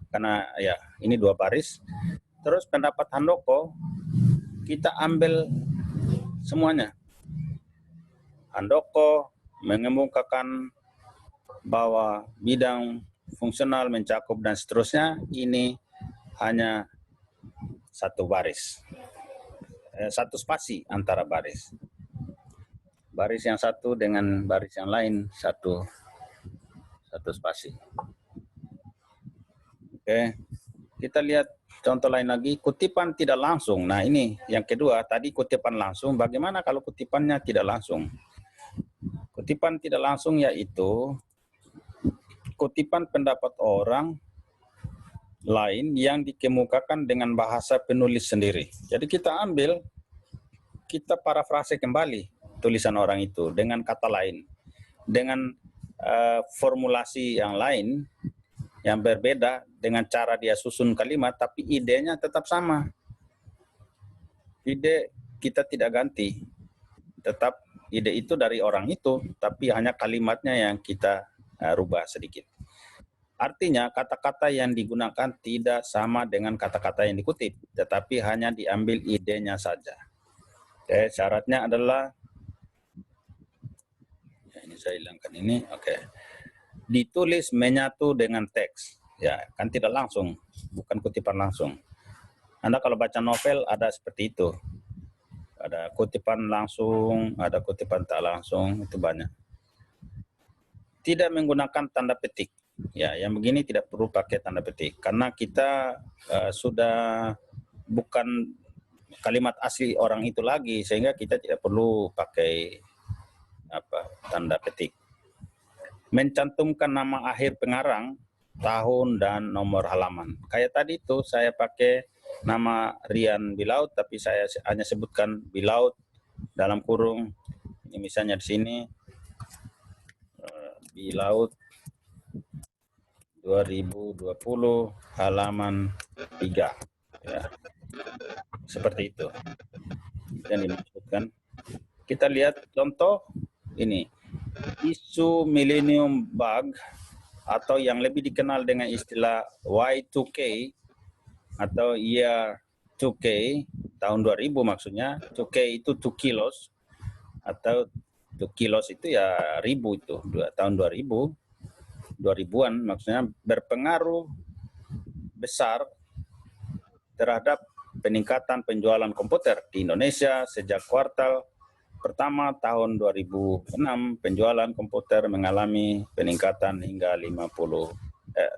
karena ya ini 2 baris. Terus pendapat Handoko kita ambil semuanya. Handoko mengemukakan bahwa bidang fungsional mencakup dan seterusnya, ini hanya satu baris. Satu spasi antara baris. Baris yang satu dengan baris yang lain satu spasi. Oke. Kita lihat contoh lain lagi, kutipan tidak langsung. Nah, ini yang kedua, tadi kutipan langsung. Bagaimana kalau kutipannya tidak langsung? Kutipan tidak langsung yaitu kutipan pendapat orang lain yang dikemukakan dengan bahasa penulis sendiri. Jadi kita ambil, kita parafrase kembali tulisan orang itu dengan kata lain, dengan formulasi yang lain, yang berbeda dengan cara dia susun kalimat, tapi idenya tetap sama. Ide kita tidak ganti, tetap ide itu dari orang itu, tapi hanya kalimatnya yang kita rubah sedikit. Artinya kata-kata yang digunakan tidak sama dengan kata-kata yang dikutip, tetapi hanya diambil idenya saja. Oke, syaratnya adalah, ya ini saya hilangkan ini, oke. Ditulis menyatu dengan teks. Ya, kan tidak langsung, bukan kutipan langsung. Anda kalau baca novel ada seperti itu. Ada kutipan langsung, ada kutipan tak langsung, itu banyak. Tidak menggunakan tanda petik. Ya, yang begini tidak perlu pakai tanda petik karena kita sudah bukan kalimat asli orang itu lagi, sehingga kita tidak perlu pakai tanda petik. Mencantumkan nama akhir pengarang, tahun, dan nomor halaman. Kayak tadi itu saya pakai nama Rian Bilaut, tapi saya hanya sebutkan Bilaut dalam kurung. Ini misalnya di sini Bilaut 2020 halaman 3. Ya. Seperti itu yang dimaksudkan. Kita lihat contoh ini. Isu Millennium Bug atau yang lebih dikenal dengan istilah Y2K atau Year 2K, tahun 2000 maksudnya. 2K itu 2 kilos atau 2 kilos itu ya 1000 itu, tahun 2000-an maksudnya, berpengaruh besar terhadap peningkatan penjualan komputer di Indonesia. Sejak kuartal pertama tahun 2006, penjualan komputer mengalami peningkatan hingga 50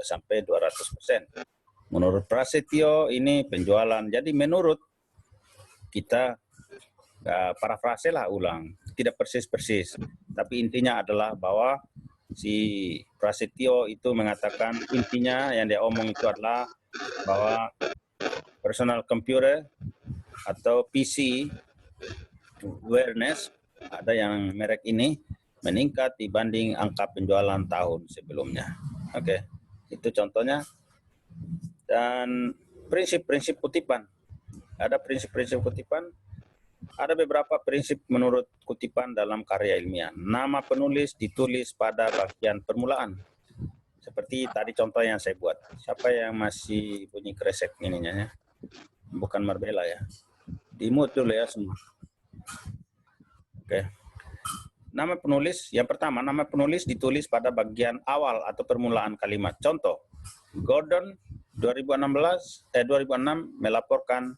sampai 200%. Menurut Prasetyo ini penjualan. Jadi menurut kita, parafrase lah ulang, tidak persis-persis, tapi intinya adalah bahwa si Prasetyo itu mengatakan, intinya yang dia omong itu adalah bahwa personal computer atau PC awareness, ada yang merek ini, meningkat dibanding angka penjualan tahun sebelumnya. Oke, itu contohnya. Dan prinsip-prinsip kutipan. Ada prinsip-prinsip kutipan, ada beberapa prinsip menurut kutipan dalam karya ilmiah. Nama penulis ditulis pada bagian permulaan. Seperti tadi contoh yang saya buat. Siapa yang masih bunyi kresek ininya ya? Bukan Marbella ya. Di-mute dulu ya semua. Oke. Nama penulis, yang pertama, nama penulis ditulis pada bagian awal atau permulaan kalimat. Contoh, Gordon 2006 melaporkan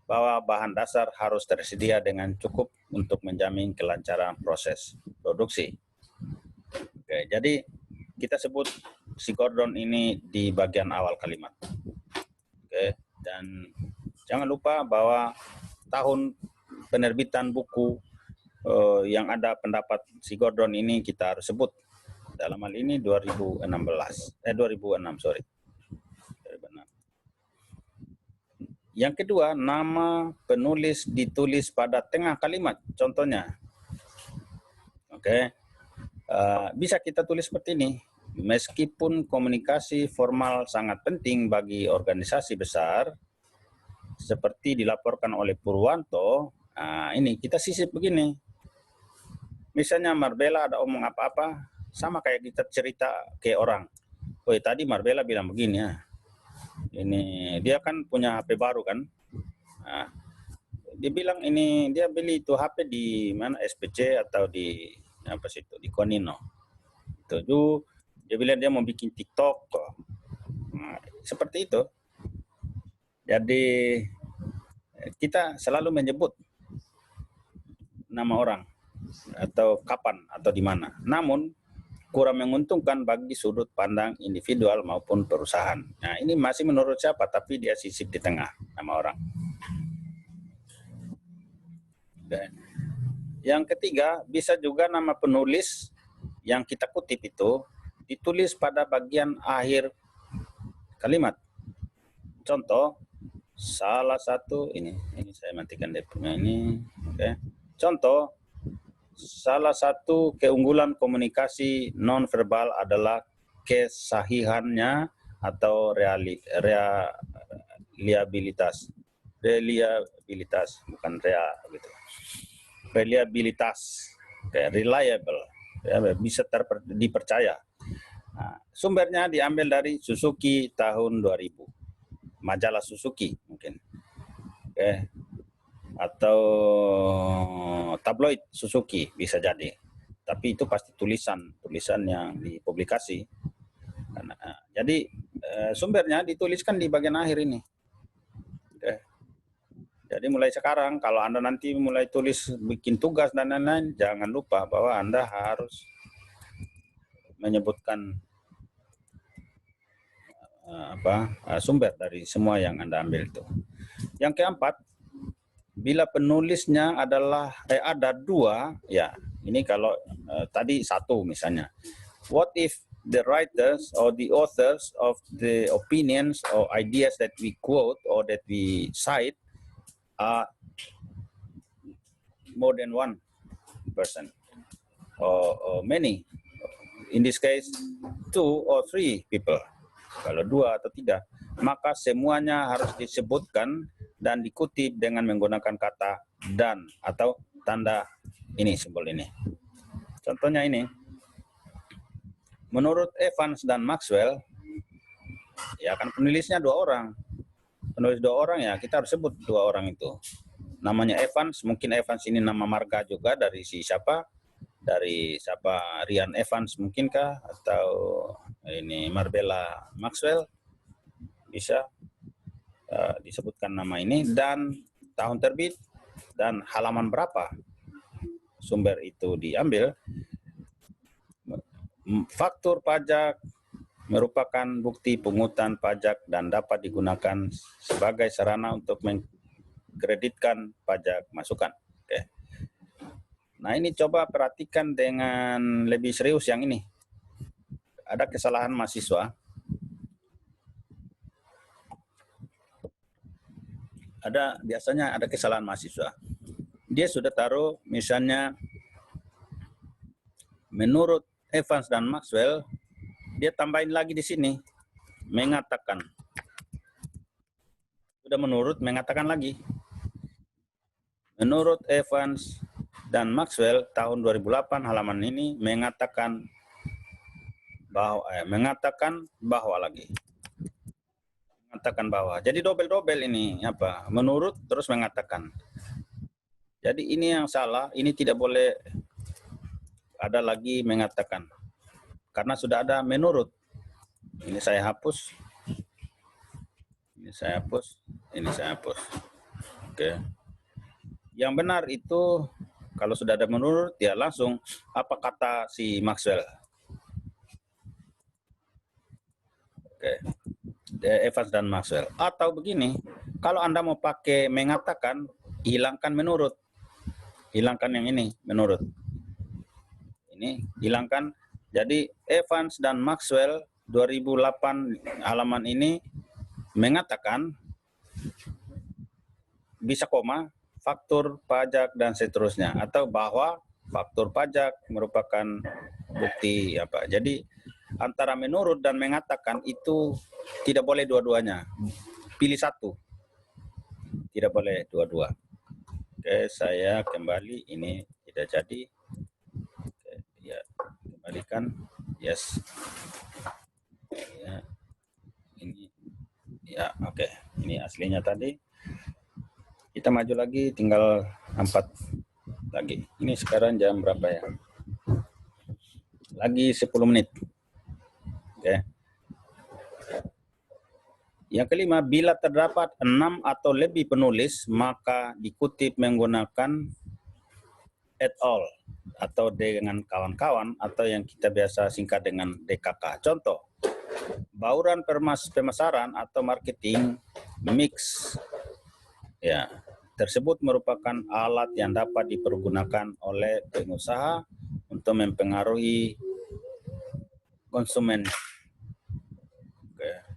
bahwa bahan dasar harus tersedia dengan cukup untuk menjamin kelancaran proses produksi. Oke, jadi kita sebut si Gordon ini di bagian awal kalimat. Oke, dan jangan lupa bahwa tahun penerbitan buku yang ada pendapat si Gordon ini kita harus sebut. Dalam hal ini 2006, sorry. 2006. Yang kedua, nama penulis ditulis pada tengah kalimat. Contohnya, oke, bisa kita tulis seperti ini. Meskipun komunikasi formal sangat penting bagi organisasi besar, seperti dilaporkan oleh Purwanto, ini kita sisip begini. Misalnya Marbella ada omong apa-apa, sama kayak kita cerita ke orang. Oh, tadi Marbella bilang begini ya. Ini dia kan punya HP baru kan. Nah, dia bilang ini dia beli itu HP di mana, SPC atau di apa sih itu, di Konino. Itu dia bilang dia mau bikin TikTok. Nah, seperti itu. Jadi kita selalu menyebut nama orang atau kapan atau di mana. Namun kurang menguntungkan bagi sudut pandang individual maupun perusahaan. Nah, ini masih menurut siapa, tapi dia sisip di tengah nama orang. Dan yang ketiga, bisa juga nama penulis yang kita kutip itu ditulis pada bagian akhir kalimat. Contoh, salah satu ini saya matikan dia punya ini. Oke. Contoh, salah satu keunggulan komunikasi nonverbal adalah kesahihannya atau reliabilitas, bukan gitu. Reliabilitas, reliable, ya, bisa dipercaya. Nah, sumbernya diambil dari Suzuki tahun 2000, majalah Suzuki mungkin. Oke. Atau tabloid Suzuki bisa jadi, tapi itu pasti tulisan yang dipublikasi. Jadi sumbernya dituliskan di bagian akhir ini. Oke. Jadi mulai sekarang kalau Anda nanti mulai tulis bikin tugas dan lain-lain, jangan lupa bahwa Anda harus menyebutkan sumber dari semua yang Anda ambil itu. Yang keempat, bila penulisnya adalah ada dua, ya ini kalau tadi satu misalnya. What if the writers or the authors of the opinions or ideas that we quote or that we cite are more than one person or many? In this case, 2 or 3 people. Kalau 2 atau 3, maka semuanya harus disebutkan dan dikutip dengan menggunakan kata dan atau tanda ini, simbol ini. Contohnya ini. Menurut Evans dan Maxwell, ya kan penulisnya 2 orang. Penulis 2 orang ya, kita harus sebut 2 orang itu. Namanya Evans, mungkin Evans ini nama marga juga dari si siapa? Dari siapa, Ryan Evans mungkinkah, atau ini Marbella Maxwell, bisa disebutkan nama ini dan tahun terbit dan halaman berapa sumber itu diambil. Faktur pajak merupakan bukti pungutan pajak dan dapat digunakan sebagai sarana untuk mengkreditkan pajak masukan. Oke. Nah, ini coba perhatikan dengan lebih serius yang ini. Ada kesalahan mahasiswa. Biasanya ada kesalahan mahasiswa. Dia sudah taruh misalnya menurut Evans dan Maxwell, dia tambahin lagi di sini mengatakan. Sudah menurut, mengatakan lagi. Menurut Evans dan Maxwell tahun 2008 halaman ini mengatakan bahwa lagi. Mengatakan bahwa. Jadi dobel-dobel ini apa? Menurut terus mengatakan. Jadi ini yang salah, ini tidak boleh ada lagi mengatakan. Karena sudah ada menurut. Ini saya hapus. Ini saya hapus. Ini saya hapus. Oke. Yang benar itu kalau sudah ada menurut, ya langsung apa kata si Maxwell. Oke. Evans dan Maxwell. Atau begini, kalau Anda mau pakai mengatakan, hilangkan menurut. hilangkan yang ini menurut. Ini hilangkan. Jadi Evans dan Maxwell 2008 halaman ini mengatakan bisa koma, faktur pajak dan seterusnya, atau bahwa faktur pajak merupakan bukti apa. Jadi antara menurut dan mengatakan itu tidak boleh dua-duanya. Pilih satu. Tidak boleh dua-dua. Oke, saya kembali. Ini tidak jadi. Oke, ya, kembalikan. Yes. Ya. Ini ya, oke. Ini aslinya tadi. Kita maju lagi, tinggal 4 lagi. Ini sekarang jam berapa ya? Lagi 10 menit. Oke. Yang kelima, bila terdapat 6 atau lebih penulis, maka dikutip menggunakan et al. Atau dengan kawan-kawan, atau yang kita biasa singkat dengan DKK. Contoh, bauran pemasaran atau marketing mix. Ya, tersebut merupakan alat yang dapat dipergunakan oleh pengusaha untuk mempengaruhi konsumen. Oke.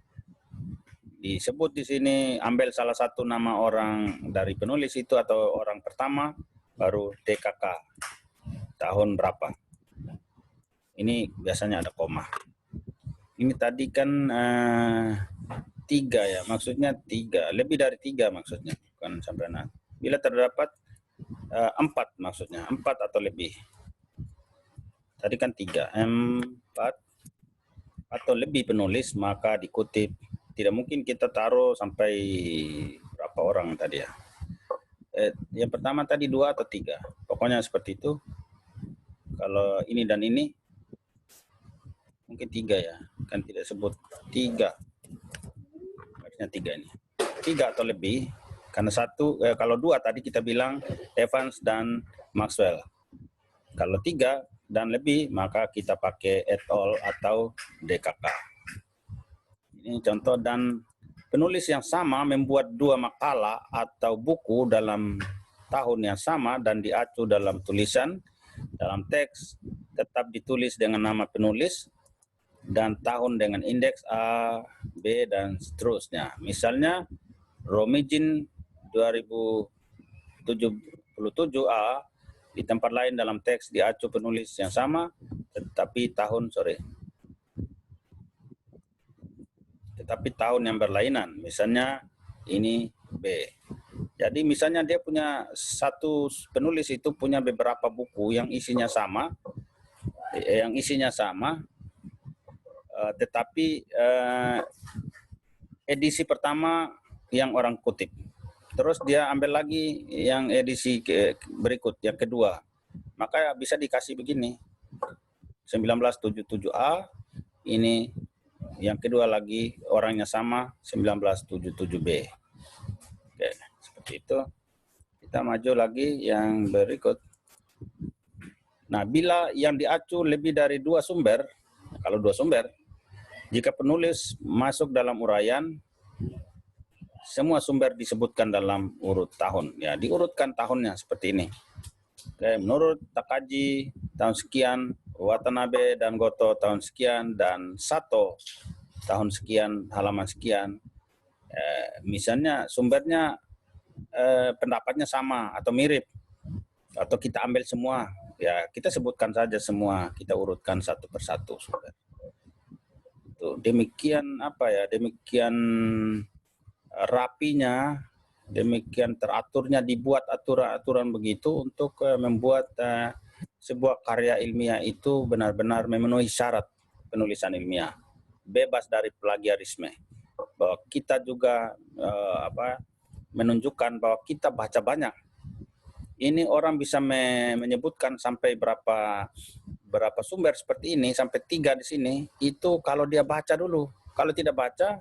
Disebut di sini, ambil salah satu nama orang dari penulis itu atau orang pertama, baru DKK, tahun berapa. Ini biasanya ada koma. Ini tadi kan 3 ya, maksudnya 3, lebih dari 3 maksudnya, bukan sampai 6. Bila terdapat 4 maksudnya, 4 atau lebih. Tadi kan 3, 4 atau lebih penulis, maka dikutip. Tidak mungkin kita taruh sampai berapa orang tadi ya. Yang pertama tadi 2 atau 3, pokoknya seperti itu. Kalau ini dan ini, mungkin 3 ya, kan tidak sebut 3. Harusnya 3 ini. 3 atau lebih, karena kalau 2 tadi kita bilang Evans dan Maxwell. Kalau 3 dan lebih, maka kita pakai et al. Atau DKK. Ini contoh, dan penulis yang sama membuat 2 makalah atau buku dalam tahun yang sama dan diacu dalam tulisan, dalam teks, tetap ditulis dengan nama penulis dan tahun dengan indeks A, B, dan seterusnya. Misalnya, Romijin 2077A, di tempat lain dalam teks diacu penulis yang sama, tetapi tahun yang berlainan. Misalnya ini B. Jadi misalnya dia punya satu penulis itu punya beberapa buku yang isinya sama, tetapi edisi pertama yang orang kutip. Terus dia ambil lagi yang edisi berikut, yang kedua. Maka bisa dikasih begini. 1977A, ini yang kedua lagi orangnya sama, 1977B. Oke, seperti itu. Kita maju lagi yang berikut. Nah, bila yang diacu lebih dari 2 sumber, kalau 2 sumber, jika penulis masuk dalam uraian, semua sumber disebutkan dalam urut tahun. Ya, diurutkan tahunnya seperti ini. Oke, menurut Takagi tahun sekian, Watanabe dan Goto tahun sekian, dan Sato tahun sekian, halaman sekian. Misalnya sumbernya pendapatnya sama atau mirip, atau kita ambil semua, ya kita sebutkan saja semua, kita urutkan satu persatu sumber. Demikian demikian rapinya, demikian teraturnya, dibuat aturan-aturan begitu untuk membuat sebuah karya ilmiah itu benar-benar memenuhi syarat penulisan ilmiah, bebas dari plagiarisme. Bahwa kita juga menunjukkan bahwa kita baca banyak. Ini orang bisa menyebutkan sampai berapa sumber seperti ini, sampai 3 di sini. Itu kalau dia baca dulu. Kalau tidak baca,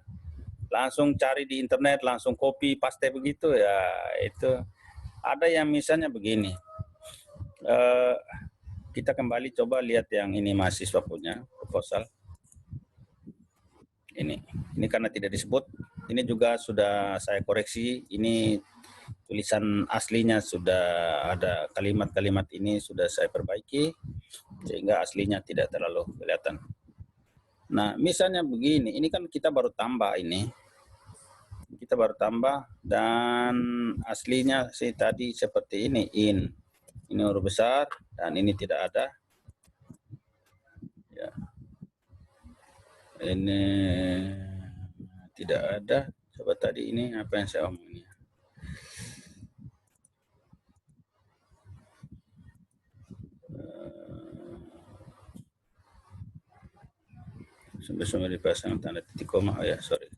langsung cari di internet, langsung copy paste begitu ya. Itu ada yang misalnya begini. Kita kembali coba lihat yang ini mahasiswa punya proposal. Ini karena tidak disebut. Ini juga sudah saya koreksi. Ini tulisan aslinya sudah ada kalimat-kalimat ini sudah saya perbaiki sehingga aslinya tidak terlalu kelihatan. Nah, misalnya begini, ini kan kita baru tambah ini. Kita baru tambah dan aslinya sih tadi seperti ini, in. Ini huruf besar dan ini tidak ada. Ya. Ini tidak ada. Coba tadi ini apa yang saya omong ini. Sumber-sumber dipasang tanda titik koma. Oh ya, sorry.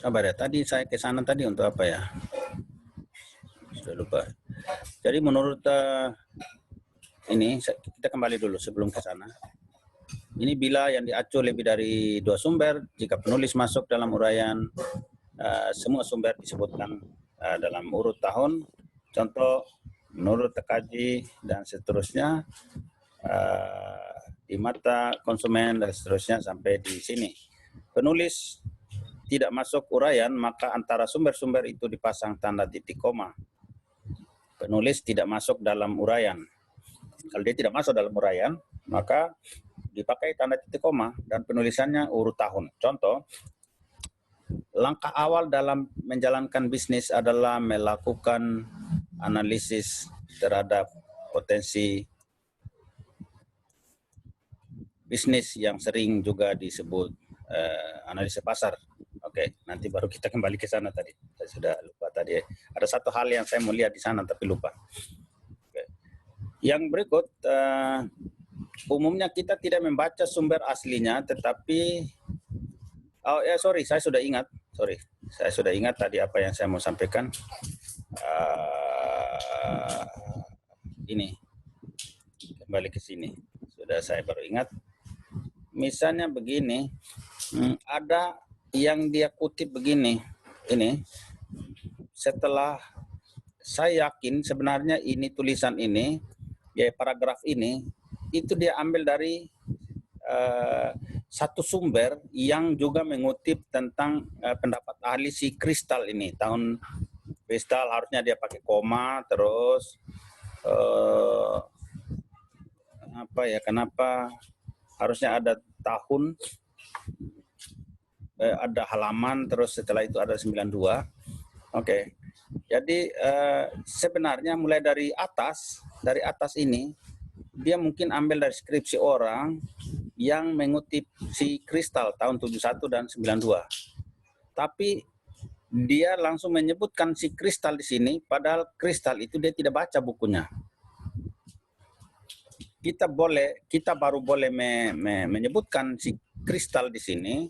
Sabar ya, tadi saya ke sana tadi untuk apa ya? Sudah lupa. Jadi menurut ini kita kembali dulu sebelum ke sana. Ini bila yang diacu lebih dari 2 sumber, jika penulis masuk dalam uraian semua sumber disebutkan dalam urut tahun, contoh menurut TKJ dan seterusnya, di mata konsumen dan seterusnya sampai di sini. Penulis tidak masuk uraian, maka antara sumber-sumber itu dipasang tanda titik koma. Penulis tidak masuk dalam uraian. Kalau dia tidak masuk dalam uraian, maka dipakai tanda titik koma dan penulisannya urut tahun. Contoh, langkah awal dalam menjalankan bisnis adalah melakukan analisis terhadap potensi bisnis yang sering juga disebut analisa pasar. Oke, nanti baru kita kembali ke sana tadi. Saya sudah lupa tadi. Ada satu hal yang saya mau lihat di sana tapi lupa. Oke. Yang berikut, umumnya kita tidak membaca sumber aslinya, tetapi saya sudah ingat. Saya sudah ingat tadi apa yang saya mau sampaikan. Ini kembali ke sini. Sudah saya baru ingat. Misalnya begini, ada yang dia kutip begini, ini setelah saya yakin sebenarnya ini tulisan ini, ya paragraf ini, itu dia ambil dari satu sumber yang juga mengutip tentang pendapat ahli si Kristal ini. Tahun Kristal harusnya dia pakai koma, terus kenapa harusnya ada tahun, ada halaman, terus setelah itu ada 92. Oke. Jadi sebenarnya mulai dari atas ini, dia mungkin ambil dari skripsi orang yang mengutip si Kristal tahun 71 dan 92. Tapi dia langsung menyebutkan si Kristal di sini, padahal Kristal itu dia tidak baca bukunya. Kita baru boleh menyebutkan si Kristal di sini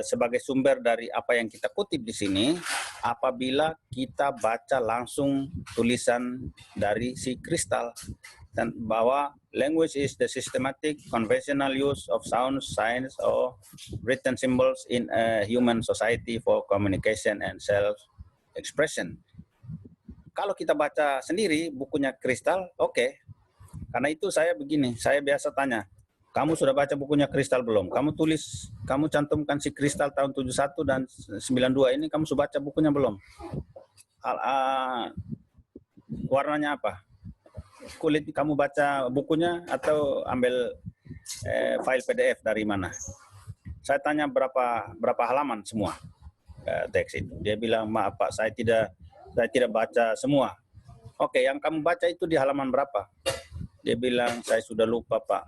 sebagai sumber dari apa yang kita kutip di sini apabila kita baca langsung tulisan dari si Kristal, dan bahwa language is the systematic conventional use of sounds, signs, or written symbols in a human society for communication and self-expression. Kalau kita baca sendiri bukunya Kristal, oke. Karena itu saya begini, saya biasa tanya, kamu sudah baca bukunya Kristal belum? Kamu cantumkan si Kristal tahun 71 dan 92 ini, kamu sudah baca bukunya belum? Warnanya apa? Kulit kamu baca bukunya atau ambil file PDF dari mana? Saya tanya berapa halaman semua teks itu. Dia bilang, maaf Pak, saya tidak baca semua. Oke, yang kamu baca itu di halaman berapa? Dia bilang, saya sudah lupa Pak.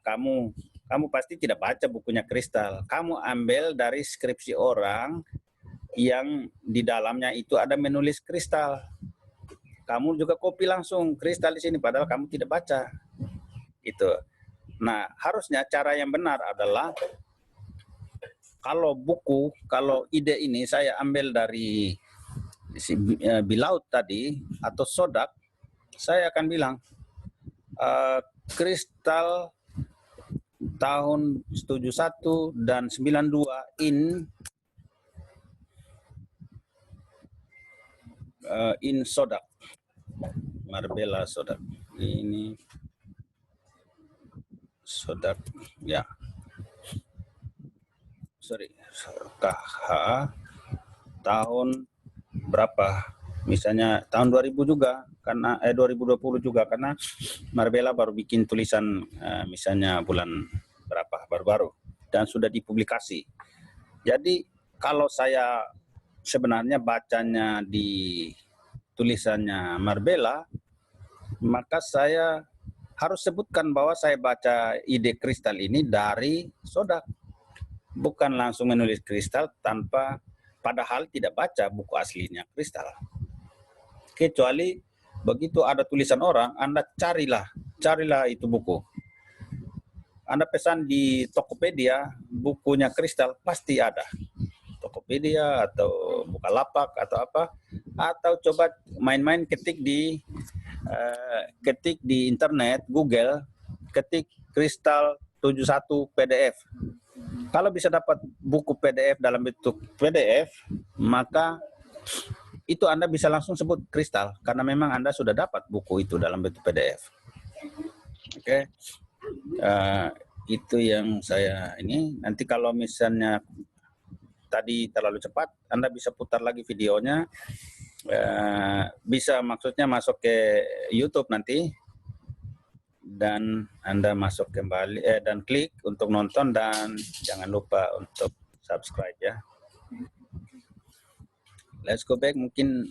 Kamu pasti tidak baca bukunya Kristal. Kamu ambil dari skripsi orang yang di dalamnya itu ada menulis Kristal. kamu juga copy langsung kristal di sini padahal kamu tidak baca. Itu. Nah, harusnya cara yang benar adalah kalau buku, kalau ide ini saya ambil dari si Bilaut tadi atau Sodak, saya akan bilang kristal tahun 71 dan 92 in Sodak, Marbella Sodak. Ini Sodak, ya. Sorry, KH tahun berapa? Misalnya tahun 2000 juga, karena 2020 juga, karena Marbella baru bikin tulisan misalnya bulan berapa, baru-baru, dan sudah dipublikasi. Jadi kalau saya sebenarnya bacanya di tulisannya Marbella, maka saya harus sebutkan bahwa saya baca ide kristal ini dari Sodak. Bukan langsung menulis kristal tanpa, padahal tidak baca buku aslinya kristal. Kecuali begitu ada tulisan orang, Anda carilah itu buku. Anda pesan di Tokopedia, bukunya kristal pasti ada. Tokopedia atau Bukalapak atau apa, atau coba main-main ketik di internet, Google, ketik kristal 71 PDF. Kalau bisa dapat buku PDF dalam bentuk PDF, maka itu Anda bisa langsung sebut kristal, karena memang Anda sudah dapat buku itu dalam bentuk PDF. Oke. Itu yang saya ini. Nanti kalau misalnya tadi terlalu cepat, Anda bisa putar lagi videonya. Bisa maksudnya masuk ke YouTube nanti, dan Anda masuk kembali dan klik untuk nonton, dan jangan lupa untuk subscribe ya. Let's go back, mungkin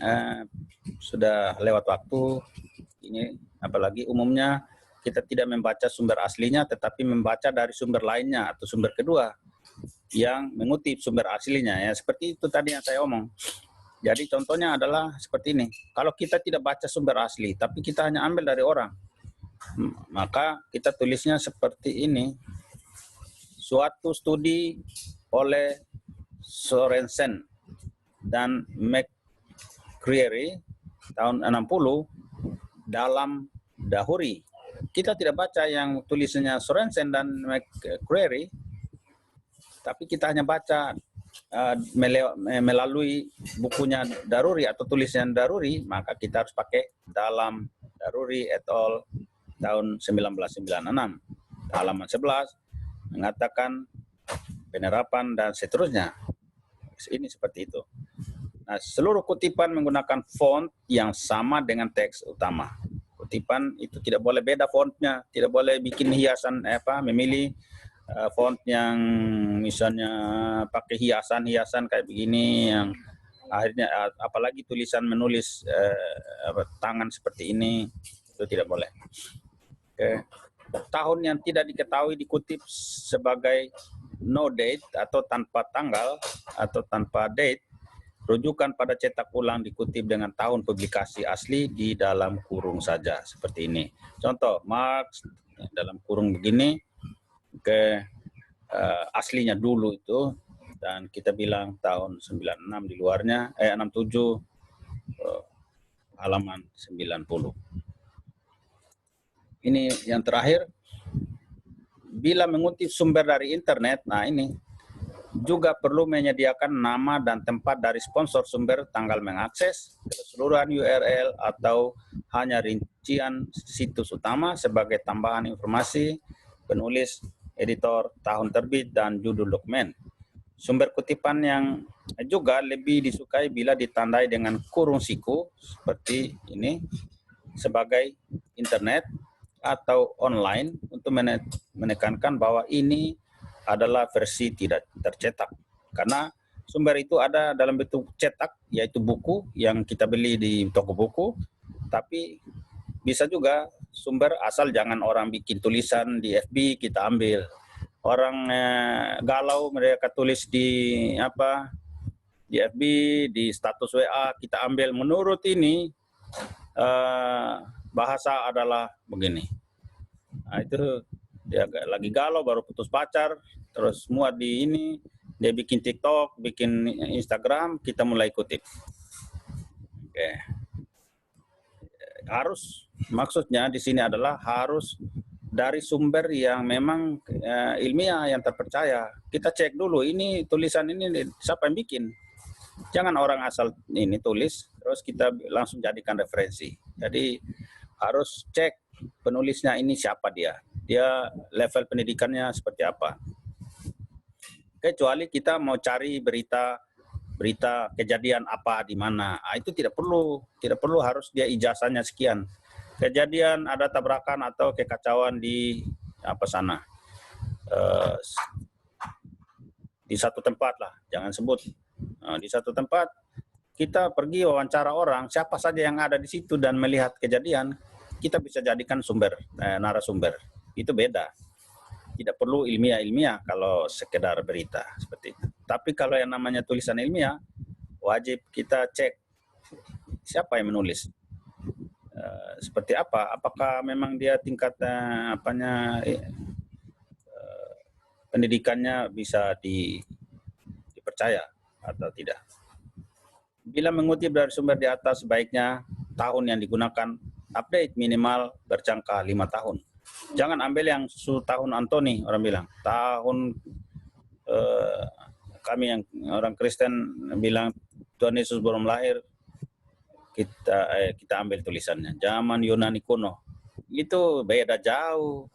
sudah lewat waktu ini, apalagi umumnya kita tidak membaca sumber aslinya tetapi membaca dari sumber lainnya atau sumber kedua yang mengutip sumber aslinya ya, seperti itu tadi yang saya omong. Jadi contohnya adalah seperti ini. Kalau kita tidak baca sumber asli tapi kita hanya ambil dari orang, maka kita tulisnya seperti ini. Suatu studi oleh Sorensen dan McCreary tahun 60 dalam Dahuri. Kita tidak baca yang tulisannya Sorensen dan McCreary, tapi kita hanya baca melalui bukunya Daruri atau tulisan Daruri, maka kita harus pakai dalam Daruri et al. Tahun 1996. Halaman 11 mengatakan penerapan dan seterusnya. Ini seperti itu. Nah, seluruh kutipan menggunakan font yang sama dengan teks utama. Kutipan itu tidak boleh beda fontnya, tidak boleh bikin hiasan memilih font yang misalnya pakai hiasan-hiasan kayak begini, yang akhirnya apalagi tulisan menulis tangan seperti ini, itu tidak boleh. Tahun yang tidak diketahui dikutip sebagai no date atau tanpa tanggal atau tanpa date. Rujukan pada cetak ulang dikutip dengan tahun publikasi asli di dalam kurung saja, seperti ini. Contoh, Marx dalam kurung begini, aslinya dulu itu, dan kita bilang tahun 96 di luarnya, 67 halaman 90. Ini yang terakhir, bila mengutip sumber dari internet, nah ini juga perlu menyediakan nama dan tempat dari sponsor sumber, tanggal mengakses, keseluruhan URL atau hanya rincian situs utama sebagai tambahan informasi, penulis, editor, tahun terbit, dan judul dokumen. Sumber kutipan yang juga lebih disukai bila ditandai dengan kurung siku seperti ini sebagai internet atau online, untuk menekankan bahwa ini adalah versi tidak tercetak. Karena sumber itu ada dalam bentuk cetak, yaitu buku yang kita beli di toko buku, tapi bisa juga sumber asal, jangan orang bikin tulisan di FB kita ambil. Orang galau mereka tulis di FB, di status WA kita ambil. Menurut ini bahasa adalah begini. Nah, itu dia lagi galau baru putus pacar, terus muat di ini, dia bikin TikTok, bikin Instagram, kita mulai ikutin. Oke. Harus, maksudnya di sini adalah harus dari sumber yang memang ilmiah, yang terpercaya. Kita cek dulu ini tulisan ini siapa yang bikin. Jangan orang asal ini tulis terus kita langsung jadikan referensi. Jadi harus cek penulisnya ini siapa dia level pendidikannya seperti apa. Kecuali kita mau cari berita kejadian apa di mana, itu tidak perlu harus dia ijazahnya sekian. Kejadian ada tabrakan atau kekacauan di apa sana, di satu tempat lah, jangan sebut. Di satu tempat kita pergi wawancara orang siapa saja yang ada di situ dan melihat kejadian, kita bisa jadikan sumber, narasumber. Itu beda. Tidak perlu ilmiah kalau sekedar berita seperti itu. Tapi kalau yang namanya tulisan ilmiah, wajib kita cek siapa yang menulis, seperti apa, apakah memang dia tingkat pendidikannya bisa dipercaya atau tidak. Bila mengutip dari sumber di atas, sebaiknya tahun yang digunakan update minimal berjangka 5 tahun. Jangan ambil yang tahun Antoni, orang bilang. Tahun kami yang orang Kristen bilang Tuhan Yesus belum lahir, kita ambil tulisannya. Zaman Yunani kuno. Itu beda jauh.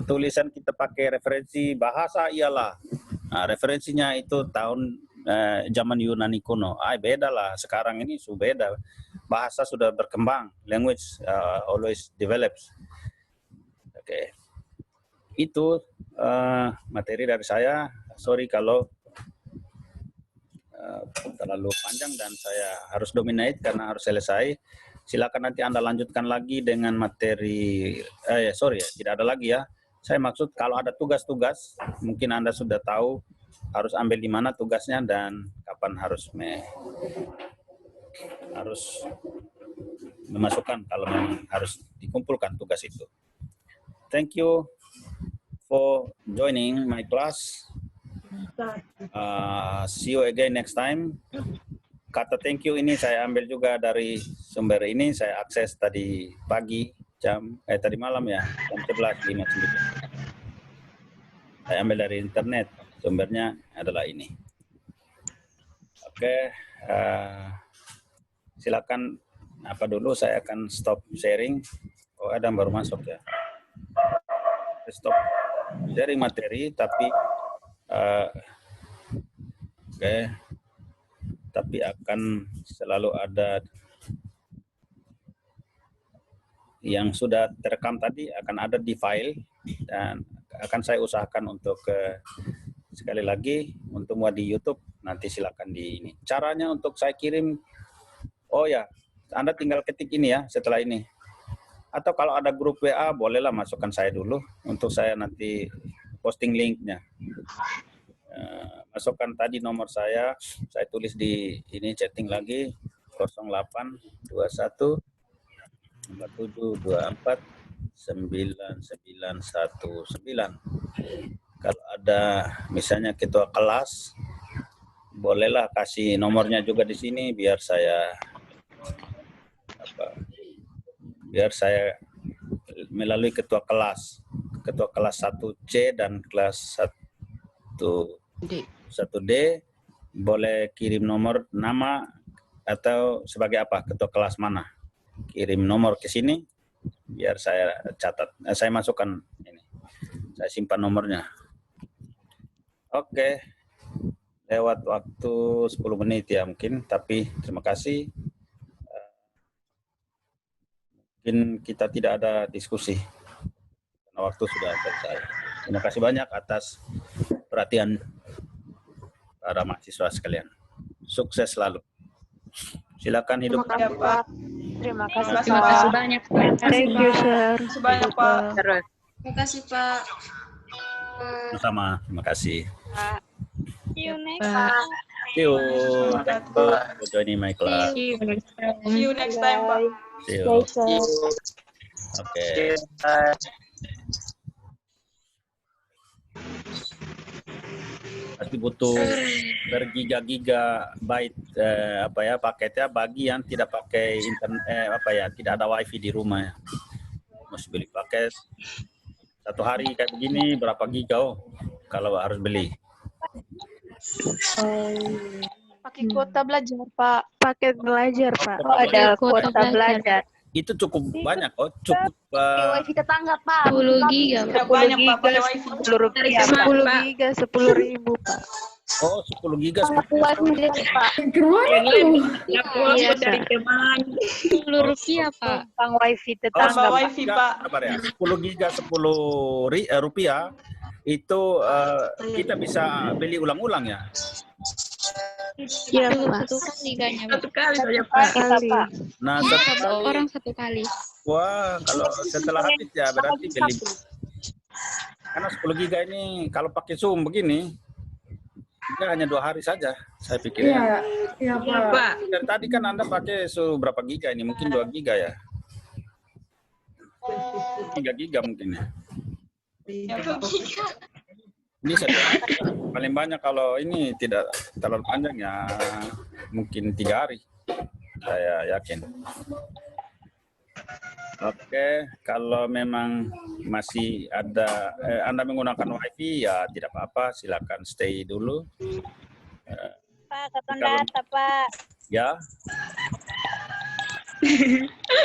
Tulisan kita pakai referensi bahasa ialah. Nah, referensinya itu tahun zaman Yunani kuno. Beda lah. Sekarang ini sudah beda. Bahasa sudah berkembang. Language always develops. Oke, itu materi dari saya. Sorry kalau terlalu panjang dan saya harus dominate karena harus selesai. Silakan nanti Anda lanjutkan lagi dengan materi. Tidak ada lagi ya. Saya maksud kalau ada tugas-tugas, mungkin Anda sudah tahu harus ambil di mana tugasnya dan kapan harus memasukkan kalau memang harus dikumpulkan tugas itu. Thank you for joining my class. See you again next time. Kata thank you ini saya ambil juga dari sumber ini. Saya akses tadi pagi tadi malam ya, jam 11.59. Saya ambil dari internet. Sumbernya adalah ini. Oke, silakan apa dulu. Saya akan stop sharing. Oh, ada yang baru masuk ya. Stop sharing materi, tapi tapi akan selalu ada yang sudah terekam tadi akan ada di file dan akan saya usahakan untuk sekali lagi untuk muat di YouTube. Nanti silakan di ini. Caranya untuk saya kirim, oh ya, Anda tinggal ketik ini ya setelah ini. Atau kalau ada grup WA, bolehlah masukkan saya dulu untuk saya nanti posting linknya. Masukkan tadi nomor saya tulis di ini chatting lagi 0821 4724 9919. Kalau ada misalnya ketua kelas, bolehlah kasih nomornya juga di sini biar saya melalui ketua kelas 1C dan kelas 1D boleh kirim nomor nama atau sebagai apa, ketua kelas mana, kirim nomor ke sini biar saya catat, saya masukkan ini, saya simpan nomornya. Oke, lewat waktu 10 menit ya mungkin, tapi terima kasih. Mungkin kita tidak ada diskusi karena waktu sudah selesai. Terima kasih banyak atas perhatian para mahasiswa sekalian. Sukses selalu. Silakan hidup. Terima kasih, Pak. Terima kasih, kasih Pak. banyak. Thank you, sir. Terima kasih banyak, Pak. Terima kasih, Pak. Sama, terima kasih. See you next time. See you. Thank you for joining my class. See you next time, Pak. See you. Baik, sir. Oke. Pasti butuh bergiga-giga byte paketnya bagi yang tidak pakai internet tidak ada wifi di rumah ya. Mesti beli paket satu hari kayak begini berapa giga kalau harus beli. Pakai kuota belajar, Pak. Paket belajar, Pak. Oh, ada kuota belajar. Itu cukup banyak cukup Wifi tetangga, Pak. 10 giga. Tidak banyak, Pak, pakai wifi. 10 rupiah, 10 giga, 10.000, Pak. 10 giga. Wifi, Pak. Iya, dari teman. 10 rupiah, Pak. Tentang wifi tetangga, Pak. Wifi, Pak. Sabar ya. 10 giga 10 rupiah itu kita bisa beli ulang-ulang ya. Iya, Pak. Satu kali kayaknya, Pak. Satu kali saja, Kita, Pak. Nah, Satu orang satu kali. wah, kalau setelah habis ya berarti beli. Karena 10 giga ini kalau pakai Zoom begini, ya hanya 2 hari saja, saya pikir. Iya, Pak. Dari tadi kan Anda pakai berapa giga ini? Mungkin 2 giga ya? 3 giga mungkin ya? Ini paling banyak kalau ini tidak terlalu panjang ya, mungkin 3 hari, saya yakin. Oke, kalau memang masih ada Anda menggunakan wifi ya tidak apa-apa, silakan stay dulu. Pak, kapan data, Pak? Ya,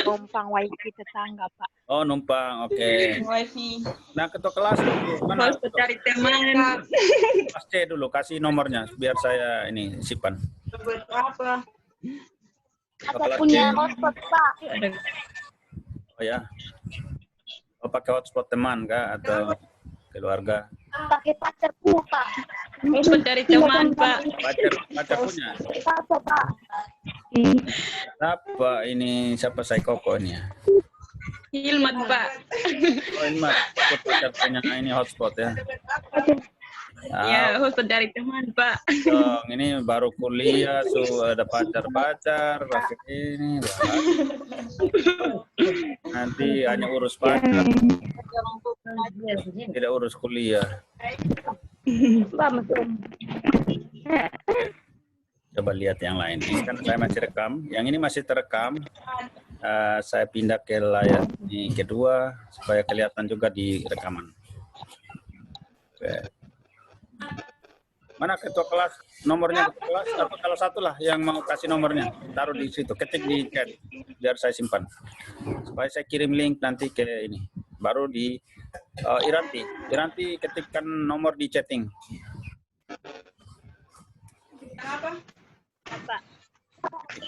Numpang wifi tetangga, Pak. oh numpang, oke. Wifi. Nah ketua kelas mana? Cari teman. Kelas C dulu, kasih nomornya biar saya ini simpan. Buat apa? Kelas C. Punya hotspot, Pak. Oh ya. Oh, pakai hotspot teman kah atau keluarga? Pakai pacarku, Pak. Hotspot dari teman, Pak. Pacar punya. Pak. Siapa ini? Siapa saya koko ini ya? Hilmat, Pak. Oh ini mah pacar punya ini hotspot ya. Ya, hotspot dari teman, Pak. Dong, ini baru kuliah, ada pacar-pacar, ini. Nanti hanya urus pacar, tidak urus kuliah. Coba lihat yang lain. Ini kan saya masih rekam. Yang ini masih terekam. Saya pindah ke layar ini kedua supaya kelihatan juga di rekaman. Oke. Mana ketua kelas? Nomornya ketua kelas? Atau kalau satu lah yang mau kasih nomornya. Taruh di situ. Ketik di chat. Biar saya simpan. Supaya saya kirim link nanti ke ini. Baru di Iranti. Iranti ketikkan nomor di chatting.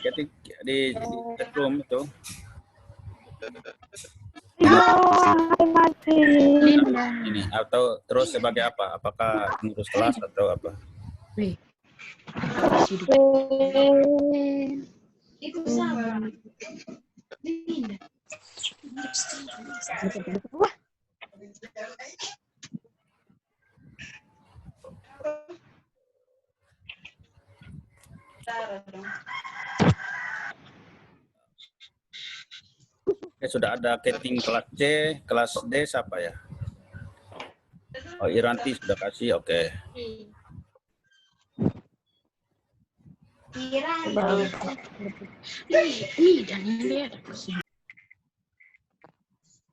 Ketik di chat room itu. Ini atau terus sebagai apa? Apakah pengurus kelas atau apa? Oke, sudah ada keting kelas C, kelas D siapa ya? Oh, Iranti sudah kasih, oke.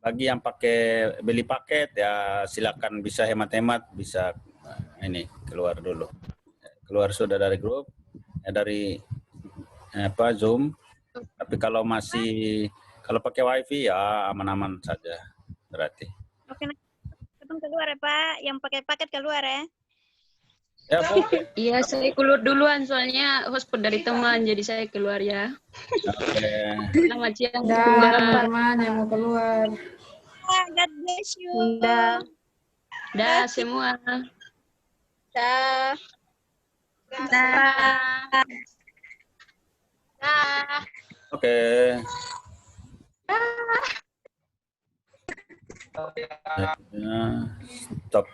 Bagi yang pakai beli paket ya silakan bisa hemat-hemat, bisa ini keluar dulu. Keluar sudah dari grup, dari Zoom. Tapi kalau pakai wifi ya aman-aman saja berarti. Oke, keluar ya, Pak. Yang pakai paket keluar ya. Ya, Bu. Iya, saya keluar duluan soalnya hotspot dari teman, jadi saya keluar ya. Oke. Selamat siang. Teman yang mau keluar. God bless you. Dah semua. Dah. Dah. Dah. Oke. Ya, stop.